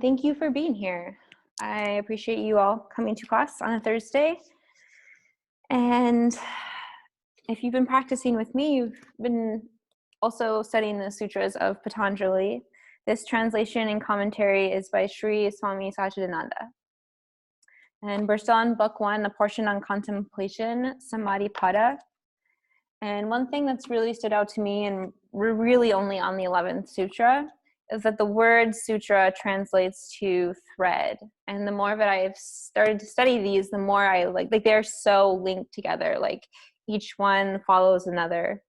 Thank you for being here. I appreciate you all coming to class on a Thursday. And if you've been practicing with me, you've been also studying the Sutras of Patanjali. This translation and commentary is by Sri Swami Satchidananda. And we're still on book 1, a portion on contemplation, Samadhi Pada. And one thing that's really stood out to me, and we're really only on the 11th sutra, is that the word sutra translates to thread. And the more that I've started to study these, the more I like they're so linked together. Like each one follows another.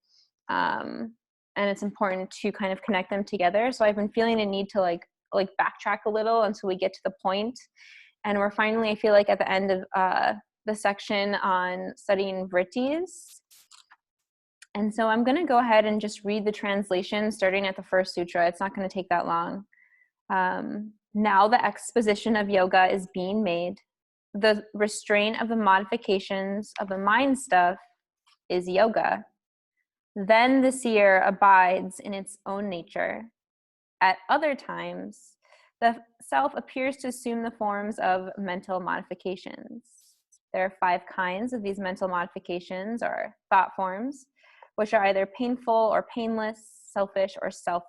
And it's important to kind of connect them together. So I've been feeling a need to like backtrack a little until we get to the point. And we're finally, I feel like, at the end of the section on studying vrittis. And so I'm going to go ahead and just read the translation starting at the first sutra. It's not going to take that long. Now the exposition of yoga is being made. The restraint of the modifications of the mind stuff is yoga. Then the seer abides in its own nature. At other times, the self appears to assume the forms of mental modifications. There are 5 kinds of these mental modifications, or thought forms, which are either painful or painless, selfish or selfless.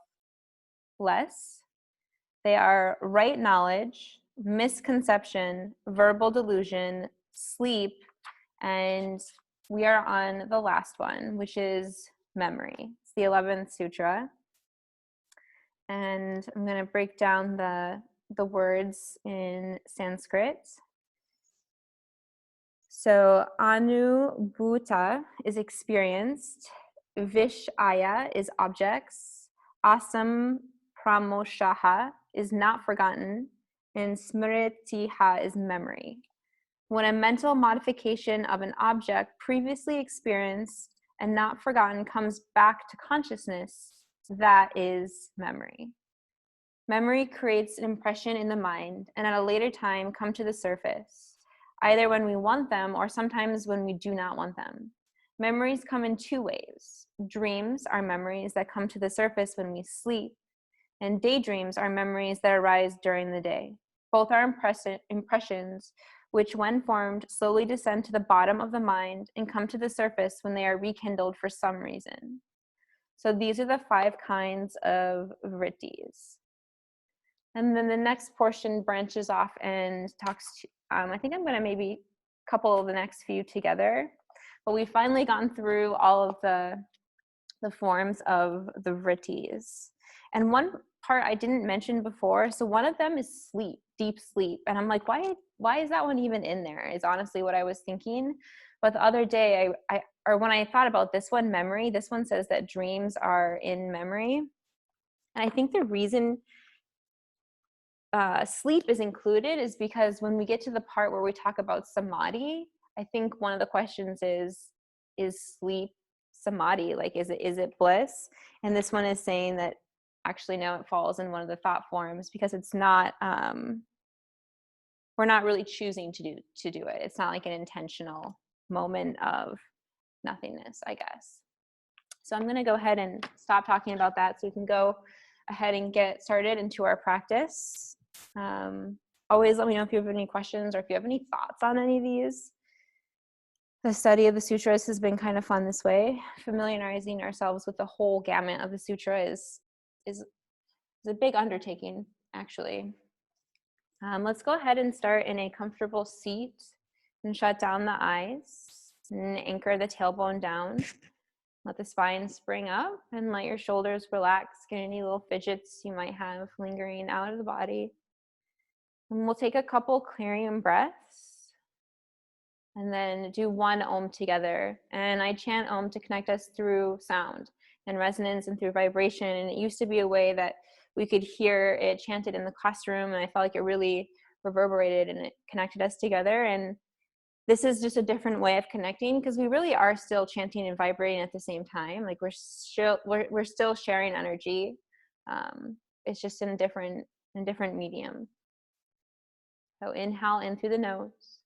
They are right knowledge, misconception, verbal delusion, sleep, and we are on the last one, which is memory. It's the 11th sutra. And I'm going to break down the words in Sanskrit. So anubhuta is experienced, vishaya is objects, asam pramoshaha is not forgotten, and smritiha is memory. When a mental modification of an object previously experienced and not forgotten comes back to consciousness, that is memory. Memory creates an impression in the mind and at a later time come to the surface, either when we want them or sometimes when we do not want them. Memories come in 2 ways. Dreams are memories that come to the surface when we sleep, and daydreams are memories that arise during the day. Both are impressions which, when formed, slowly descend to the bottom of the mind and come to the surface when they are rekindled for some reason. So these are the 5 kinds of vrittis. And then the next portion branches off and talks to, I think I'm going to maybe couple the next few together, but we've finally gone through all of the forms of the vrittis. And one part I didn't mention before, so one of them is sleep, deep sleep. And I'm like, why is that one even in there? Is honestly what I was thinking. But the other day, when I thought about this one, memory, this one says that dreams are in memory. And I think the reason sleep is included is because when we get to the part where we talk about samadhi, I think one of the questions is sleep samadhi? Like, is it bliss? And this one is saying that actually no, it falls in one of the thought forms because it's not, we're not really choosing to do it. It's not like an intentional moment of nothingness, I guess. So I'm going to go ahead and stop talking about that so we can go ahead and get started into our practice. Always let me know if you have any questions or if you have any thoughts on any of these. The study of the sutras has been kind of fun this way. Familiarizing ourselves with the whole gamut of the sutra is a big undertaking, actually. Let's go ahead and start in a comfortable seat and shut down the eyes and anchor the tailbone down. Let the spine spring up and let your shoulders relax. Get any little fidgets you might have lingering out of the body. And we'll take a couple clearing breaths and then do 1 Om together. And I chant Om to connect us through sound and resonance and through vibration. And it used to be a way that we could hear it chanted in the classroom, and I felt like it really reverberated and it connected us together. And this is just a different way of connecting because we really are still chanting and vibrating at the same time. Like we're still sharing energy. It's just in a different medium. So inhale in through the nose.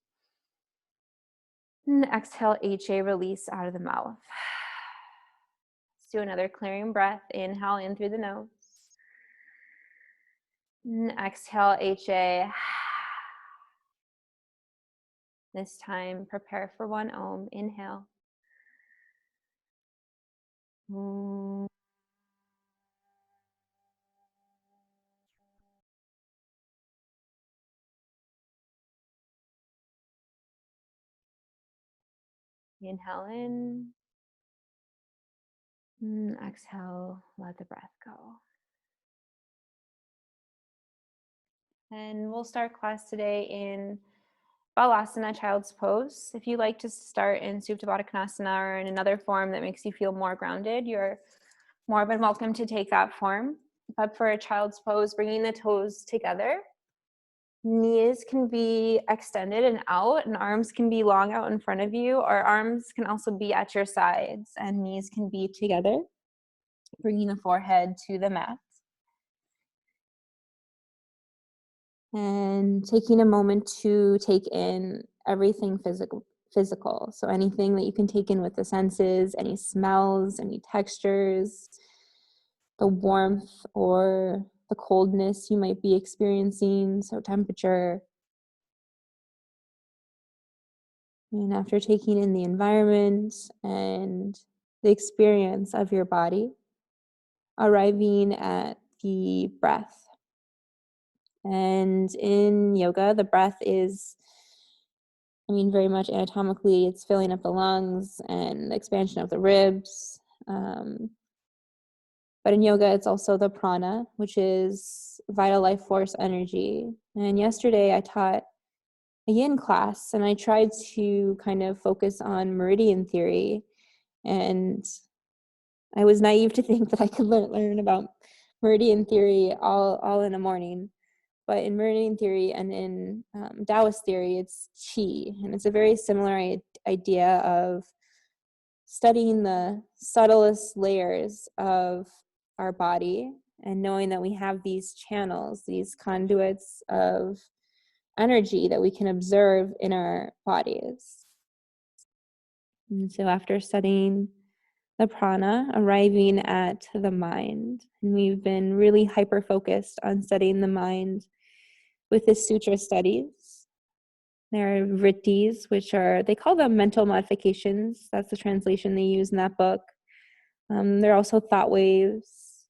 And exhale, HA, release out of the mouth. Let's do another clearing breath. Inhale in through the nose. Exhale, HA. This time, prepare for 1 Om. Inhale. Om. Inhale in. Exhale, let the breath go. And we'll start class today in Balasana, child's pose. If you like to start in Supta Baddha Konasana or in another form that makes you feel more grounded, you're more than welcome to take that form. But for a child's pose, bringing the toes together, knees can be extended and out, and arms can be long out in front of you, or arms can also be at your sides, and knees can be together, bringing the forehead to the mat. And taking a moment to take in everything physical. So anything that you can take in with the senses, any smells, any textures, the warmth or the coldness you might be experiencing, so temperature. And after taking in the environment and the experience of your body, arriving at the breath. And in yoga, the breath is, very much anatomically, it's filling up the lungs and the expansion of the ribs. But in yoga, it's also the prana, which is vital life force energy. And yesterday I taught a yin class, and I tried to kind of focus on meridian theory. And I was naive to think that I could learn about meridian theory all in a morning. But in meridian theory and in Taoist theory, it's qi. And it's a very similar idea of studying the subtlest layers of our body and knowing that we have these channels, these conduits of energy that we can observe in our bodies. And so after studying the prana, arriving at the mind, and we've been really hyper-focused on studying the mind with the sutra studies. There are vrittis, which they call them mental modifications. That's the translation they use in that book. There are also thought waves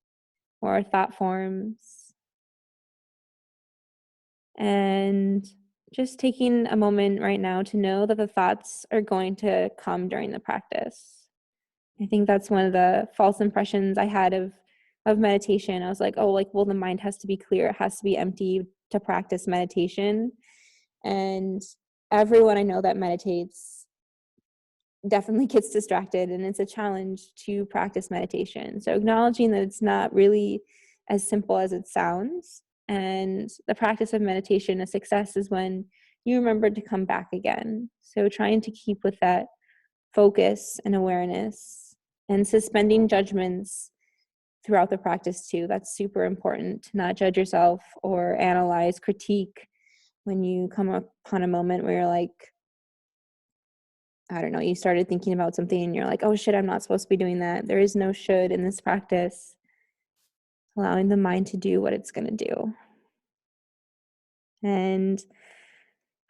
or thought forms. And just taking a moment right now to know that the thoughts are going to come during the practice. I think that's one of the false impressions I had of meditation. I was like, well, the mind has to be clear. It has to be empty to practice meditation. And everyone I know that meditates definitely gets distracted, and it's a challenge to practice meditation. So acknowledging that it's not really as simple as it sounds, and the practice of meditation, a success is when you remember to come back again. So trying to keep with that focus and awareness, and suspending judgments throughout the practice too. That's super important, to not judge yourself or analyze, critique when you come upon a moment where you're like, I don't know, you started thinking about something and you're like, oh shit, I'm not supposed to be doing that. There is no should in this practice. Allowing the mind to do what it's going to do. And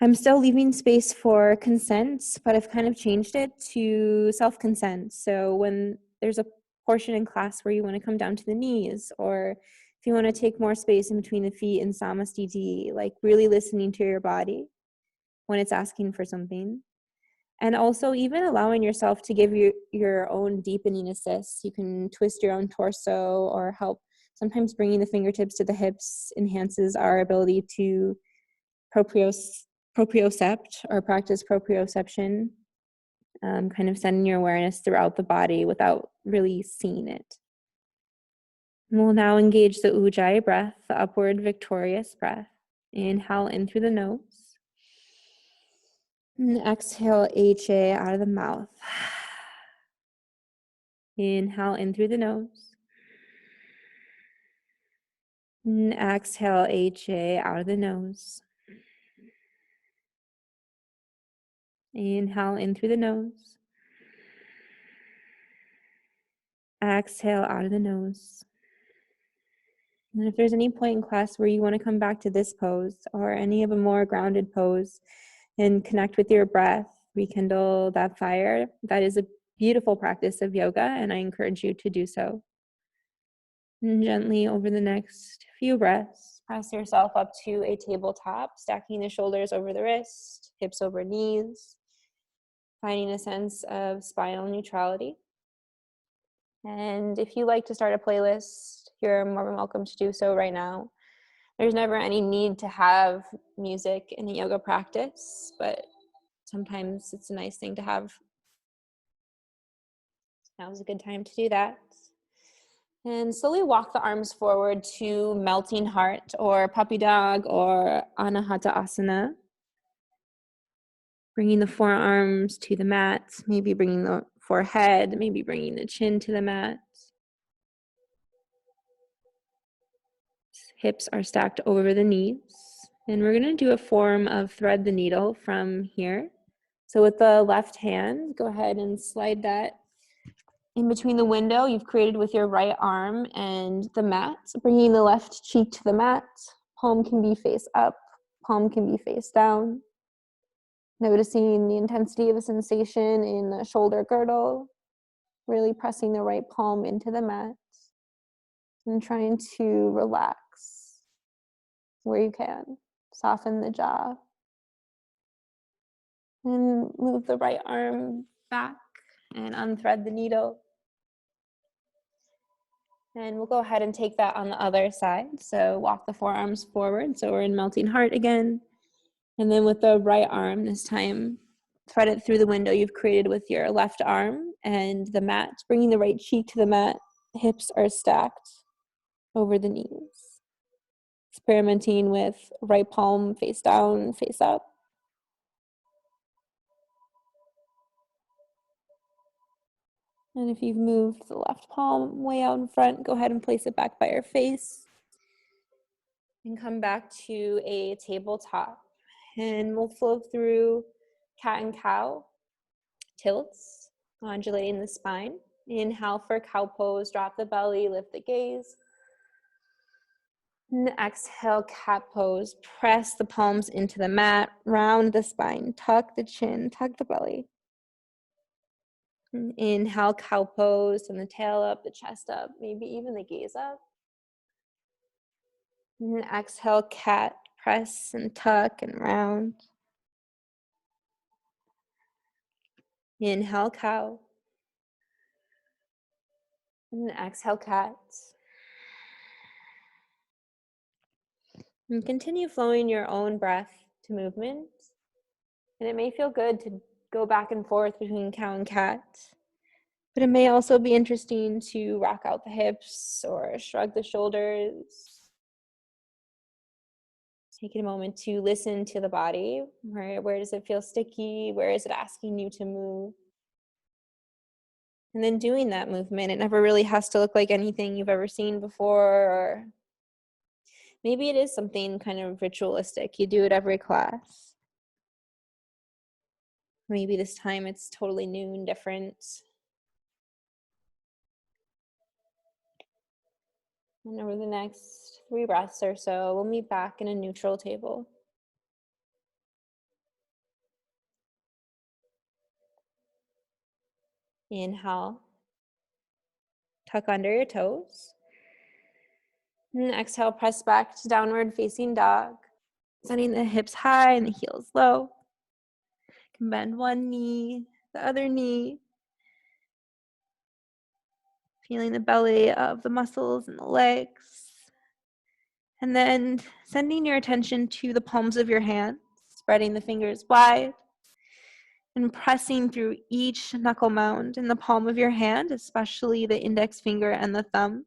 I'm still leaving space for consent, but I've kind of changed it to self-consent. So when there's a portion in class where you want to come down to the knees, or if you want to take more space in between the feet in samastiti, like really listening to your body when it's asking for something. And also even allowing yourself to give your own deepening assists. You can twist your own torso or help. Sometimes bringing the fingertips to the hips enhances our ability to propriocept or practice proprioception, kind of sending your awareness throughout the body without really seeing it. And we'll now engage the Ujjayi breath, the upward victorious breath. Inhale in through the nose. And exhale, HA out of the mouth. Inhale in through the nose. And exhale, HA out of the nose. Inhale in through the nose. Exhale out of the nose. And if there's any point in class where you want to come back to this pose or any of a more grounded pose and connect with your breath, rekindle that fire, that is a beautiful practice of yoga, and I encourage you to do so. And gently over the next few breaths, press yourself up to a tabletop, stacking the shoulders over the wrist, hips over knees, finding a sense of spinal neutrality. And if you like to start a playlist, you're more than welcome to do so right now. There's never any need to have music in a yoga practice, but sometimes it's a nice thing to have. Now's a good time to do that. And slowly walk the arms forward to melting heart or puppy dog or anahata asana. Bringing the forearms to the mat, maybe bringing the forehead, maybe bringing the chin to the mat. Hips are stacked over the knees. And we're going to do a form of thread the needle from here. So with the left hand, go ahead and slide that in between the window you've created with your right arm and the mat, bringing the left cheek to the mat. Palm can be face up, palm can be face down. Noticing the intensity of the sensation in the shoulder girdle, really pressing the right palm into the mat and trying to relax where you can. Soften the jaw and move the right arm back and unthread the needle. And we'll go ahead and take that on the other side. So walk the forearms forward. So we're in melting heart again. And then with the right arm, this time, thread it through the window you've created with your left arm and the mat, bringing the right cheek to the mat. Hips are stacked over the knees. Experimenting with right palm face down, face up. And if you've moved the left palm way out in front, go ahead and place it back by your face. And come back to a tabletop. And we'll flow through cat and cow, tilts, undulating the spine. Inhale for cow pose, drop the belly, lift the gaze. And exhale, cat pose, press the palms into the mat, round the spine, tuck the chin, tuck the belly. And inhale, cow pose, and the tail up, the chest up, maybe even the gaze up. And exhale, cat, press and tuck and round. Inhale, cow. And exhale, cat. And continue flowing your own breath to movement. And it may feel good to go back and forth between cow and cat, but it may also be interesting to rock out the hips or shrug the shoulders. Take a moment to listen to the body. Where does it feel sticky? Where is it asking you to move? And then doing that movement, it never really has to look like anything you've ever seen before, or maybe it is something kind of ritualistic. You do it every class. Maybe this time it's totally new and different. And over the next 3 breaths or so, we'll meet back in a neutral table. Inhale, tuck under your toes. And exhale, press back to downward facing dog. Sending the hips high and the heels low. You can bend one knee, the other knee. Feeling the belly of the muscles in the legs. And then sending your attention to the palms of your hands, spreading the fingers wide and pressing through each knuckle mound in the palm of your hand, especially the index finger and the thumb.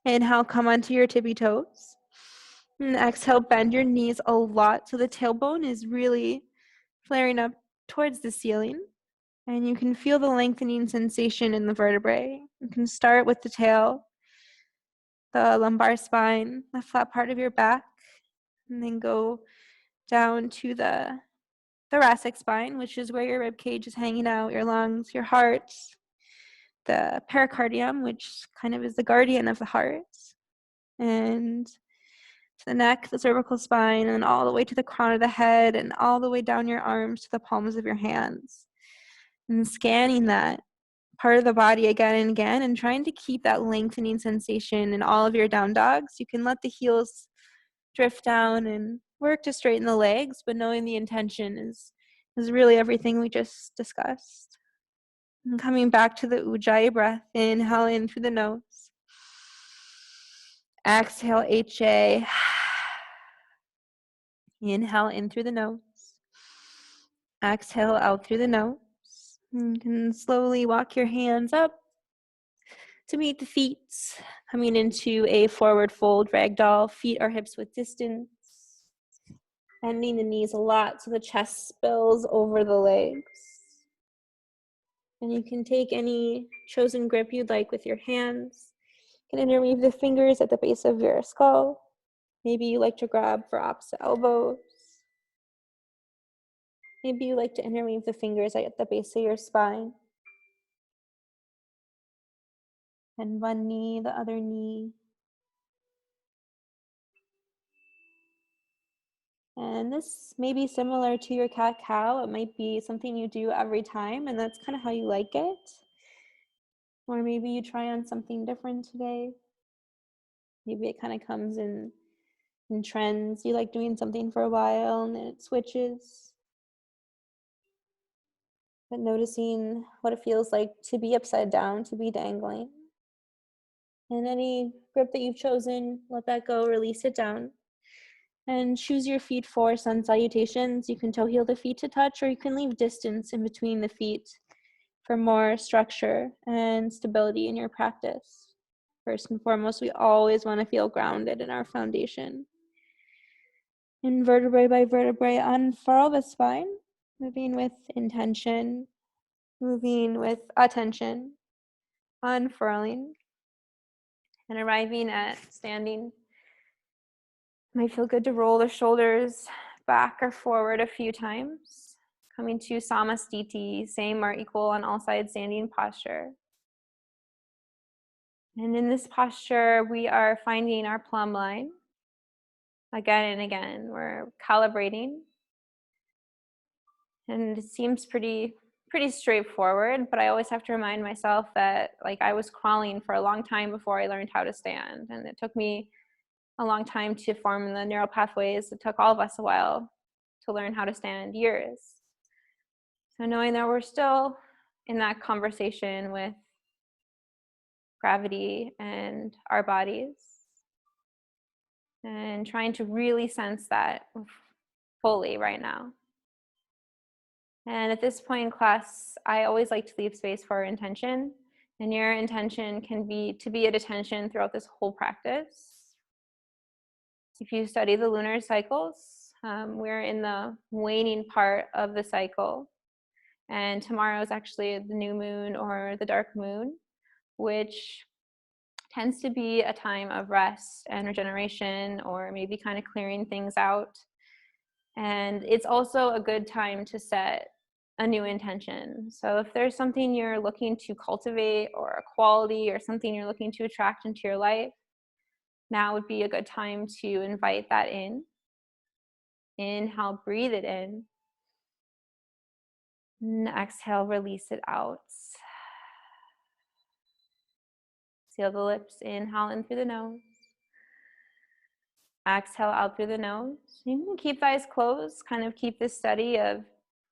Inhale, come onto your tippy toes. And exhale, bend your knees a lot so the tailbone is really flaring up towards the ceiling. And you can feel the lengthening sensation in the vertebrae. You can start with the tail, the lumbar spine, the flat part of your back, and then go down to the thoracic spine, which is where your rib cage is hanging out, your lungs, your heart. the pericardium, which kind of is the guardian of the heart, and to the neck, the cervical spine, and all the way to the crown of the head, and all the way down your arms to the palms of your hands. And scanning that part of the body again and again, and trying to keep that lengthening sensation in all of your down dogs. You can let the heels drift down and work to straighten the legs, but knowing the intention is really everything we just discussed. And coming back to the Ujjayi breath, inhale in through the nose. Exhale, HA. Inhale in through the nose. Exhale out through the nose. You can slowly walk your hands up to meet the feet, coming into a forward fold ragdoll, feet or hips width distance. Bending the knees a lot so the chest spills over the legs. And you can take any chosen grip you'd like with your hands. You can interweave the fingers at the base of your skull. Maybe you like to grab for opposite elbows. Maybe you like to interweave the fingers at the base of your spine. And one knee, the other knee. And this may be similar to your cat-cow. It might be something you do every time, and that's kind of how you like it. Or maybe you try on something different today. Maybe it kind of comes in trends. You like doing something for a while and then it switches. But noticing what it feels like to be upside down, to be dangling. And any grip that you've chosen, let that go, release it down. And choose your feet for sun salutations. You can toe heel the feet to touch, or you can leave distance in between the feet for more structure and stability in your practice. First and foremost, we always want to feel grounded in our foundation. And vertebrae by vertebrae, unfurl the spine, moving with intention, moving with attention, unfurling, and arriving at standing. Might feel good to roll the shoulders back or forward a few times. Coming to Samasthiti, same or equal on all sides standing posture. And in this posture, we are finding our plumb line again and again. We're calibrating. And it seems pretty straightforward, but I always have to remind myself that I was crawling for a long time before I learned how to stand. And it took me a long time to form the neural pathways. It took all of us a while to learn how to stand, years. So knowing that we're still in that conversation with gravity and our bodies, and trying to really sense that fully right now. And at this point in class, I always like to leave space for intention. And your intention can be to be at attention throughout this whole practice. If you study the lunar cycles, we're in the waning part of the cycle. And tomorrow is actually the new moon or the dark moon, which tends to be a time of rest and regeneration, or maybe kind of clearing things out. And it's also a good time to set a new intention. So if there's something you're looking to cultivate, or a quality or something you're looking to attract into your life, now would be a good time to invite that in. Inhale, breathe it in. And exhale, release it out. Seal the lips, inhale in through the nose. Exhale out through the nose. You can keep the eyes closed, kind of keep this study of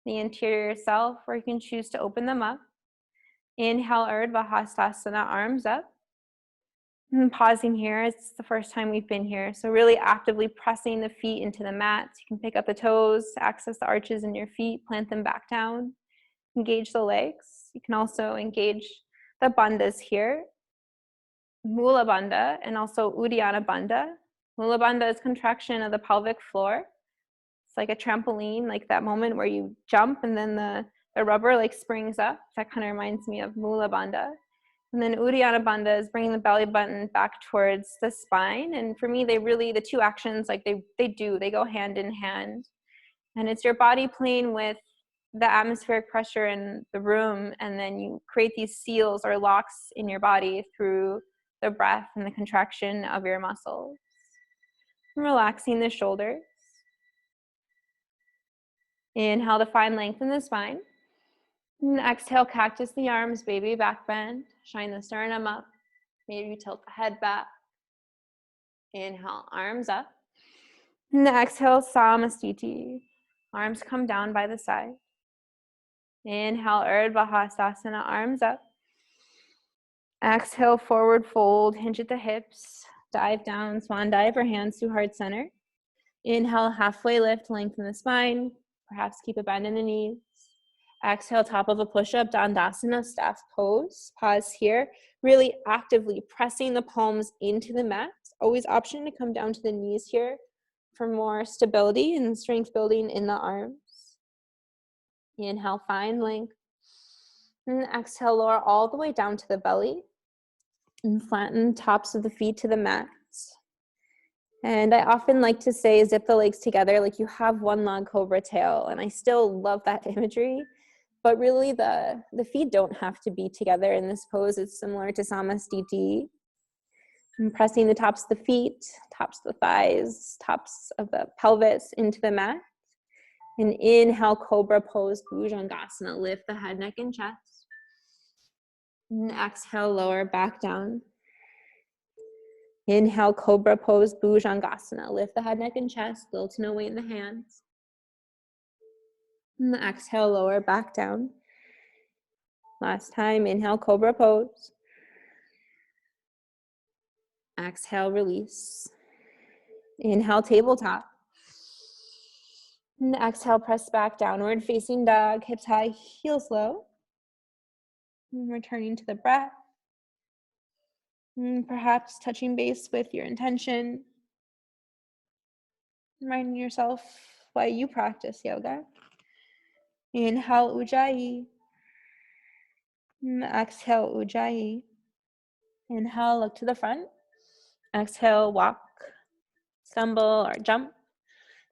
the interior self, or you can choose to open them up. Inhale, Urdhva Hastasana, arms up. And pausing here, it's the first time we've been here. So really actively pressing the feet into the mat. You can pick up the toes, access the arches in your feet, plant them back down. Engage the legs. You can also engage the bandhas here. Mula bandha and also Uddiyana bandha. Mula bandha is contraction of the pelvic floor. It's like a trampoline, like that moment where you jump and then the rubber springs up. That kind of reminds me of Mula bandha. And then Uddiyana bandha is bringing the belly button back towards the spine. And for me, the two actions, they go hand in hand. And it's your body playing with the atmospheric pressure in the room, and then you create these seals or locks in your body through the breath and the contraction of your muscles. Relaxing the shoulders. Inhale to find length in the spine. And exhale, cactus the arms, baby back bend. Shine the sternum up. Maybe tilt the head back. Inhale, arms up. And exhale, Samasthiti. Arms come down by the side. Inhale, Urdhva Hastasana, arms up. Exhale, forward fold, hinge at the hips. Dive down, swan dive or hands to heart center. Inhale, halfway lift, lengthen the spine. Perhaps keep a bend in the knees. Exhale, top of a push-up, Dandasana, staff pose. Pause here, really actively pressing the palms into the mat. Always option to come down to the knees here for more stability and strength building in the arms. Inhale, find length. And exhale, lower all the way down to the belly. And flatten tops of the feet to the mat. And I often like to say, zip the legs together like you have one long cobra tail. And I still love that imagery. But really, the feet don't have to be together in this pose. It's similar to Samasthiti. And pressing the tops of the feet, tops of the thighs, tops of the pelvis into the mat. And inhale, cobra pose, Bhujangasana. Lift the head, neck, and chest. And exhale, lower back down. Inhale, cobra pose, Bhujangasana. Lift the head, neck, and chest. Little to no weight in the hands. And exhale, lower back down. Last time, inhale, cobra pose. Exhale, release. Inhale, tabletop. And exhale, press back, downward facing dog, hips high, heels low. And returning to the breath. And perhaps touching base with your intention. Reminding yourself why you practice yoga. Inhale, Ujjayi. And exhale, Ujjayi. Inhale, look to the front. Exhale, walk, stumble, or jump.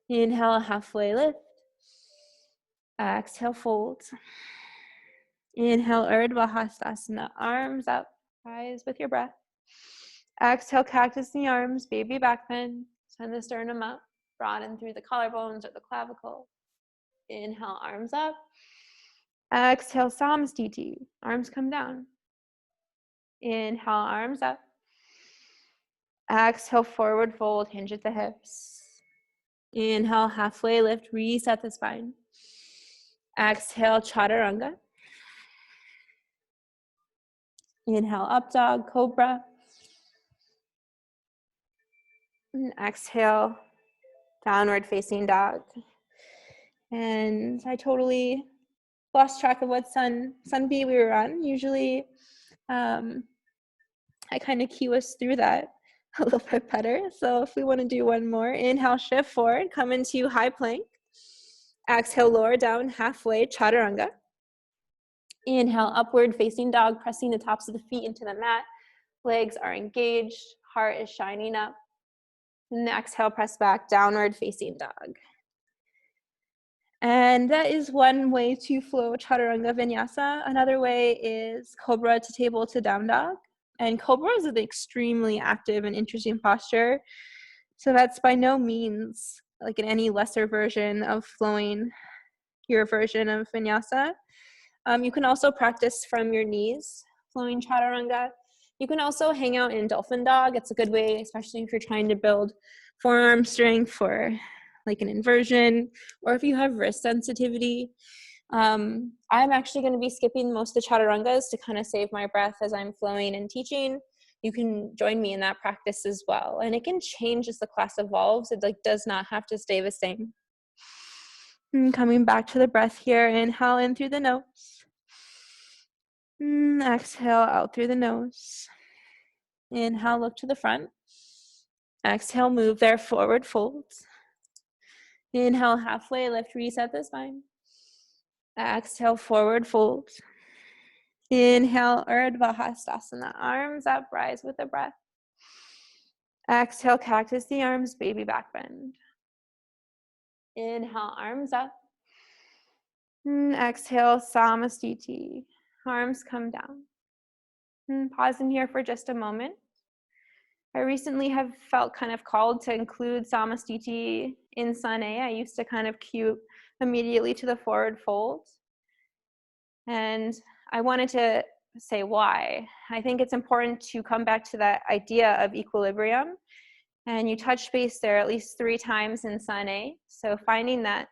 Inhale, halfway lift. Exhale, fold. Inhale, Urdhva Hastasana, arms up, rise with your breath. Exhale, cactus the arms, baby back bend. Send the sternum up, broaden through the collarbones or the clavicle. Inhale, arms up. Exhale, Samasthiti, arms come down. Inhale, arms up. Exhale, forward fold, hinge at the hips. Inhale, halfway lift, reset the spine. Exhale, chaturanga. Inhale, up dog, cobra. And exhale, downward facing dog. And I totally lost track of what sun B we were on. Usually I kind of cue us through that a little bit better. So if we want to do one more, inhale, shift forward, come into high plank. Exhale, lower down halfway, chaturanga. Inhale, upward facing dog, pressing the tops of the feet into the mat. Legs are engaged, heart is shining up. And exhale, press back, downward facing dog. And that is one way to flow chaturanga vinyasa. Another way is cobra to table to down dog. And cobra is an extremely active and interesting posture. So that's by no means like in any lesser version of flowing your version of vinyasa. You can also practice from your knees, flowing chaturanga. You can also hang out in dolphin dog. It's a good way, especially if you're trying to build forearm strength for like an inversion, or if you have wrist sensitivity. I'm actually going to be skipping most of the chaturangas to kind of save my breath as I'm flowing and teaching. You can join me in that practice as well. And it can change as the class evolves. It like does not have to stay the same. And coming back to the breath here, inhale in through the nose. Exhale out through the nose. Inhale, look to the front. Exhale, move there, forward fold. Inhale, halfway lift, reset the spine. Exhale, forward fold. Inhale, Urdhva Hastasana, arms up, rise with the breath. Exhale, cactus the arms, baby back bend. Inhale, arms up. Exhale, Samastiti. Arms come down. Pause in here for just a moment. I recently have felt kind of called to include Samastiti in Sun A. I used to kind of cue immediately to the forward fold. And I wanted to say why. I think it's important to come back to that idea of equilibrium. And you touch base there at least 3 times in Sun A. So finding that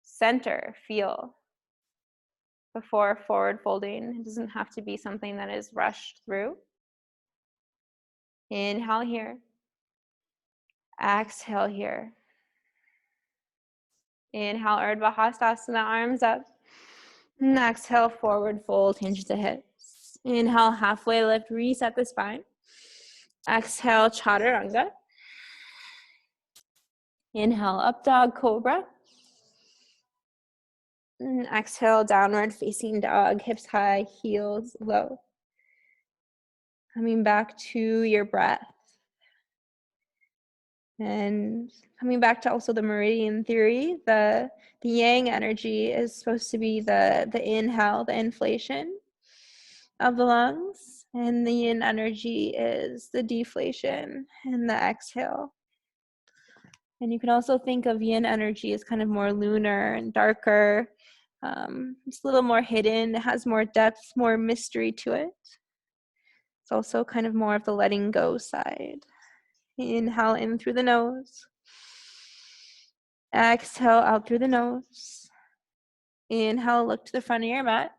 center feel before forward folding. It doesn't have to be something that is rushed through. Inhale here. Exhale here. Inhale, Urdhva Hastasana, arms up. And exhale, forward fold, hinge the hips. Inhale, halfway lift, reset the spine. Exhale, Chaturanga. Inhale, up dog, cobra. And exhale, downward facing dog, hips high, heels low. Coming back to your breath. And coming back to also the meridian theory, the yang energy is supposed to be the inhale, the inflation of the lungs, and the yin energy is the deflation and the exhale. And you can also think of yin energy as kind of more lunar and darker. It's a little more hidden. It has more depth, more mystery to it. It's also kind of more of the letting go side. Inhale in through the nose. Exhale out through the nose. Inhale, look to the front of your mat.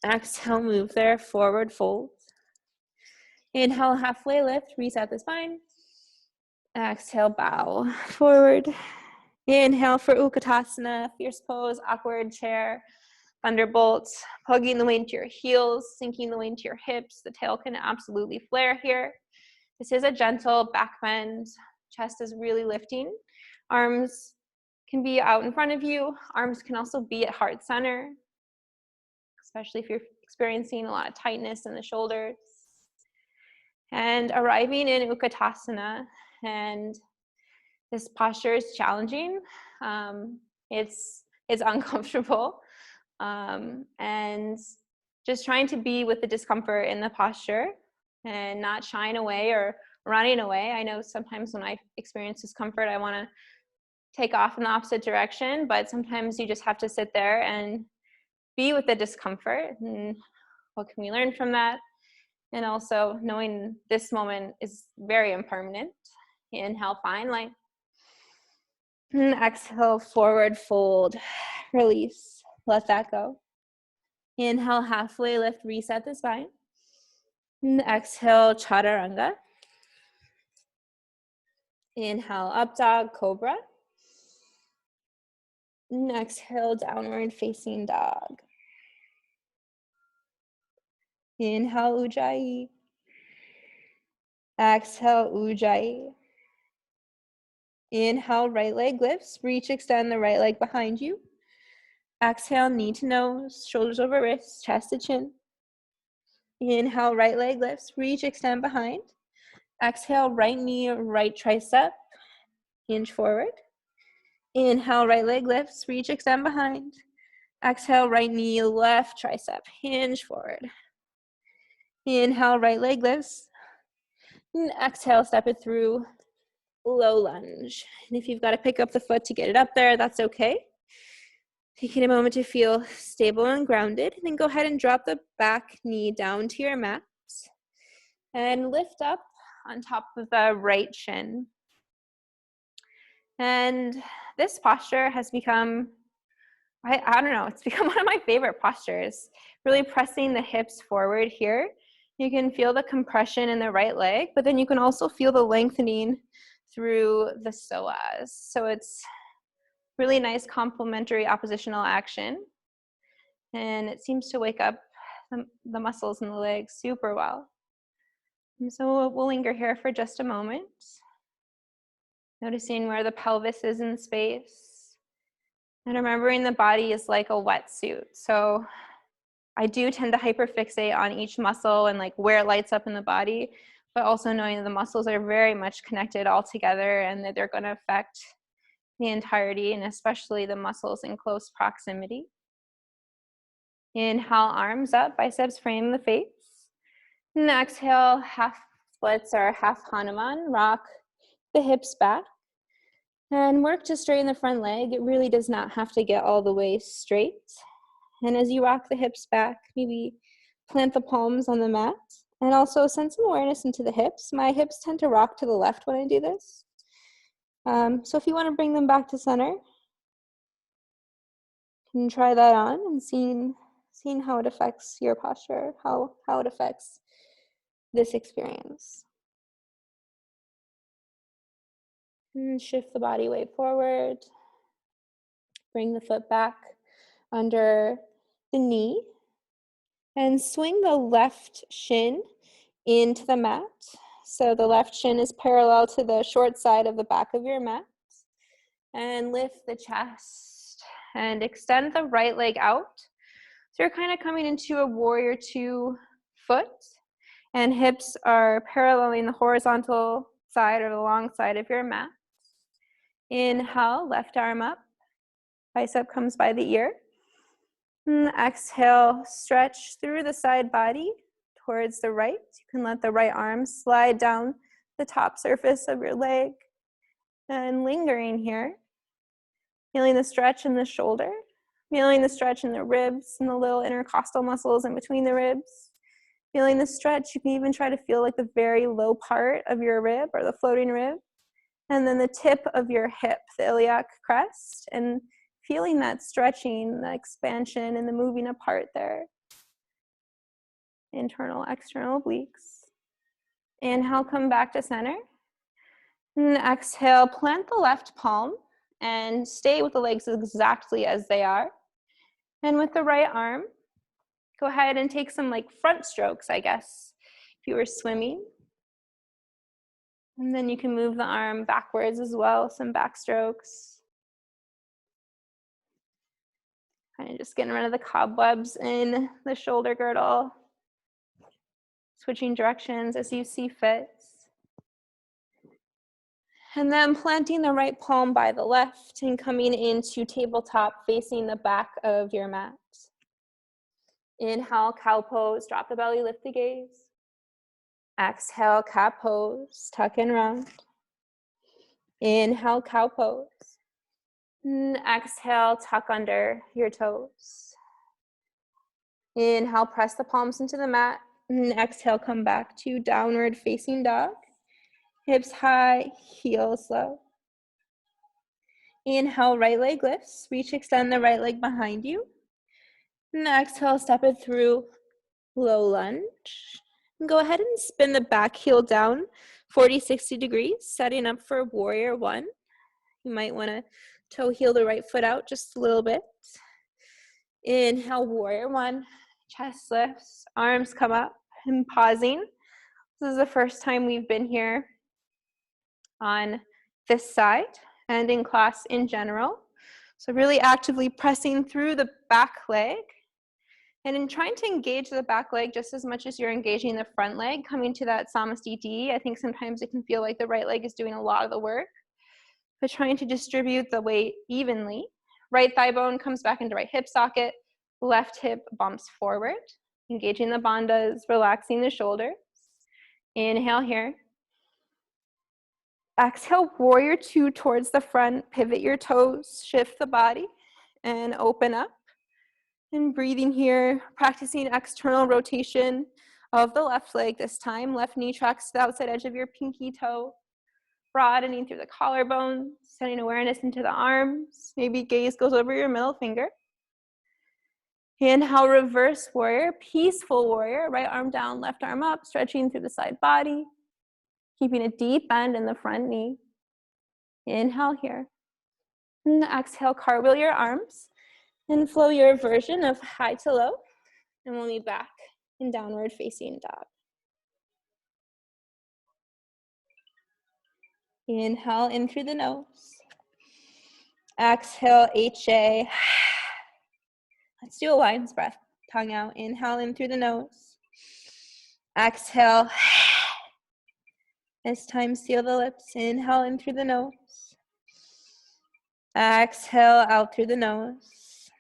Exhale, move there, forward fold. Inhale, halfway lift, reset the spine. Exhale, bow forward. Inhale for Utkatasana, fierce pose, awkward chair, thunderbolt, plugging the weight into your heels, sinking the weight into your hips. The tail can absolutely flare here. This is a gentle back bend. Chest is really lifting. Arms can be out in front of you. Arms can also be at heart center, especially if you're experiencing a lot of tightness in the shoulders. And arriving in Utkatasana, and this posture is challenging. It's uncomfortable, and just trying to be with the discomfort in the posture and not shying away or running away. I know sometimes when I experience discomfort, I want to take off in the opposite direction, but sometimes you just have to sit there and be with the discomfort. And what can we learn from that? And also knowing this moment is very impermanent. Inhale, find light. And exhale, forward fold, release, let that go. Inhale, halfway lift, reset the spine. And exhale, Chaturanga. Inhale, up dog, cobra. And exhale, downward facing dog. Inhale, Ujjayi. Exhale, Ujjayi. Inhale, right leg lifts. Reach, extend the right leg behind you. Exhale, knee to nose, shoulders over wrists, chest to chin. Inhale, right leg lifts. Reach, extend behind. Exhale, right knee, right tricep. Hinge forward. Inhale, right leg lifts. Reach, extend behind. Exhale, right knee, left tricep. Hinge forward. Inhale, right leg lifts. And exhale, step it through. Low lunge. And if you've got to pick up the foot to get it up there, that's okay. Taking a moment to feel stable and grounded, and then go ahead and drop the back knee down to your mat and lift up on top of the right shin. And this posture has become, I don't know, it's become one of my favorite postures. Really pressing the hips forward here. You can feel the compression in the right leg, but then you can also feel the lengthening through the psoas. So it's really nice complementary oppositional action. And it seems to wake up the muscles in the legs super well. And so we'll linger here for just a moment. Noticing where the pelvis is in space. And remembering the body is like a wetsuit. So I do tend to hyperfixate on each muscle and like where it lights up in the body, but also knowing that the muscles are very much connected all together and that they're going to affect, the entirety, and especially the muscles in close proximity. Inhale, arms up, biceps frame the face. And exhale, half splits or half Hanuman. Rock the hips back. And work to straighten the front leg. It really does not have to get all the way straight. And as you rock the hips back, maybe plant the palms on the mat. And also send some awareness into the hips. My hips tend to rock to the left when I do this. So if you want to bring them back to center, you can try that on and seeing how it affects your posture, how it affects this experience. And shift the body weight forward. Bring the foot back under the knee. And swing the left shin into the mat. So the left shin is parallel to the short side of the back of your mat. And lift the chest and extend the right leg out. So you're kind of coming into a warrior two foot, and hips are paralleling the horizontal side or the long side of your mat. Inhale, left arm up, bicep comes by the ear. And exhale, stretch through the side body towards the right. You can let the right arm slide down the top surface of your leg. And lingering here, feeling the stretch in the shoulder, feeling the stretch in the ribs and the little intercostal muscles in between the ribs. Feeling the stretch, you can even try to feel like the very low part of your rib or the floating rib. And then the tip of your hip, the iliac crest, and feeling that stretching, the expansion, and the moving apart there. Internal, external obliques. Inhale, come back to center. And exhale, plant the left palm and stay with the legs exactly as they are. And with the right arm, go ahead and take some like front strokes, I guess, if you were swimming. And then you can move the arm backwards as well, some back strokes. Kind of just getting rid of the cobwebs in the shoulder girdle. Switching directions as you see fit. And then planting the right palm by the left and coming into tabletop facing the back of your mat. Inhale, cow pose, drop the belly, lift the gaze. Exhale, cat pose, tuck and round. Inhale, cow pose. And exhale, tuck under your toes. Inhale, press the palms into the mat. And exhale, come back to downward facing dog. Hips high, heels low. Inhale, right leg lifts. Reach, extend the right leg behind you. And exhale, step it through low lunge. And go ahead and spin the back heel down 40-60 degrees, setting up for warrior one. You might want to toe heel the right foot out just a little bit. Inhale, warrior one. Chest lifts, arms come up, and pausing. This is the first time we've been here on this side and in class in general. So really actively pressing through the back leg and in trying to engage the back leg just as much as you're engaging the front leg, coming to that Samastiti. I think sometimes it can feel like the right leg is doing a lot of the work, but trying to distribute the weight evenly. Right thigh bone comes back into right hip socket, left hip bumps forward, engaging the bandhas, relaxing the shoulders. Inhale here. Exhale, warrior two towards the front, pivot your toes, shift the body, and open up. And breathing here, practicing external rotation of the left leg this time. Left knee tracks to the outside edge of your pinky toe, broadening through the collarbone, sending awareness into the arms. Maybe gaze goes over your middle finger. Inhale, reverse warrior, peaceful warrior, right arm down, left arm up, stretching through the side body. Keeping a deep bend in the front knee. Inhale here. And exhale, cartwheel your arms and flow your version of high to low. And we'll meet back in downward facing dog. Inhale in through the nose. Exhale, HA. Let's do a lion's breath. Tongue out. Inhale in through the nose. Exhale. This time, seal the lips. Inhale in through the nose. Exhale out through the nose.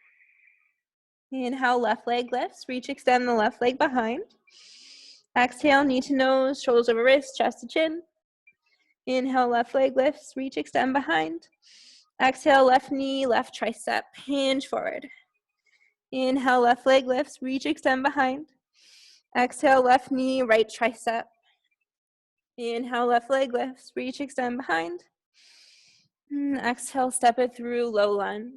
Inhale, left leg lifts. Reach, extend the left leg behind. Exhale, knee to nose, shoulders over wrist, chest to chin. Inhale, left leg lifts. Reach, extend behind. Exhale, left knee, left tricep, hinge forward. Inhale, left leg lifts. Reach, extend behind. Exhale, left knee, right tricep. Inhale, left leg lifts. Reach, extend behind. Exhale, step it through, low lunge.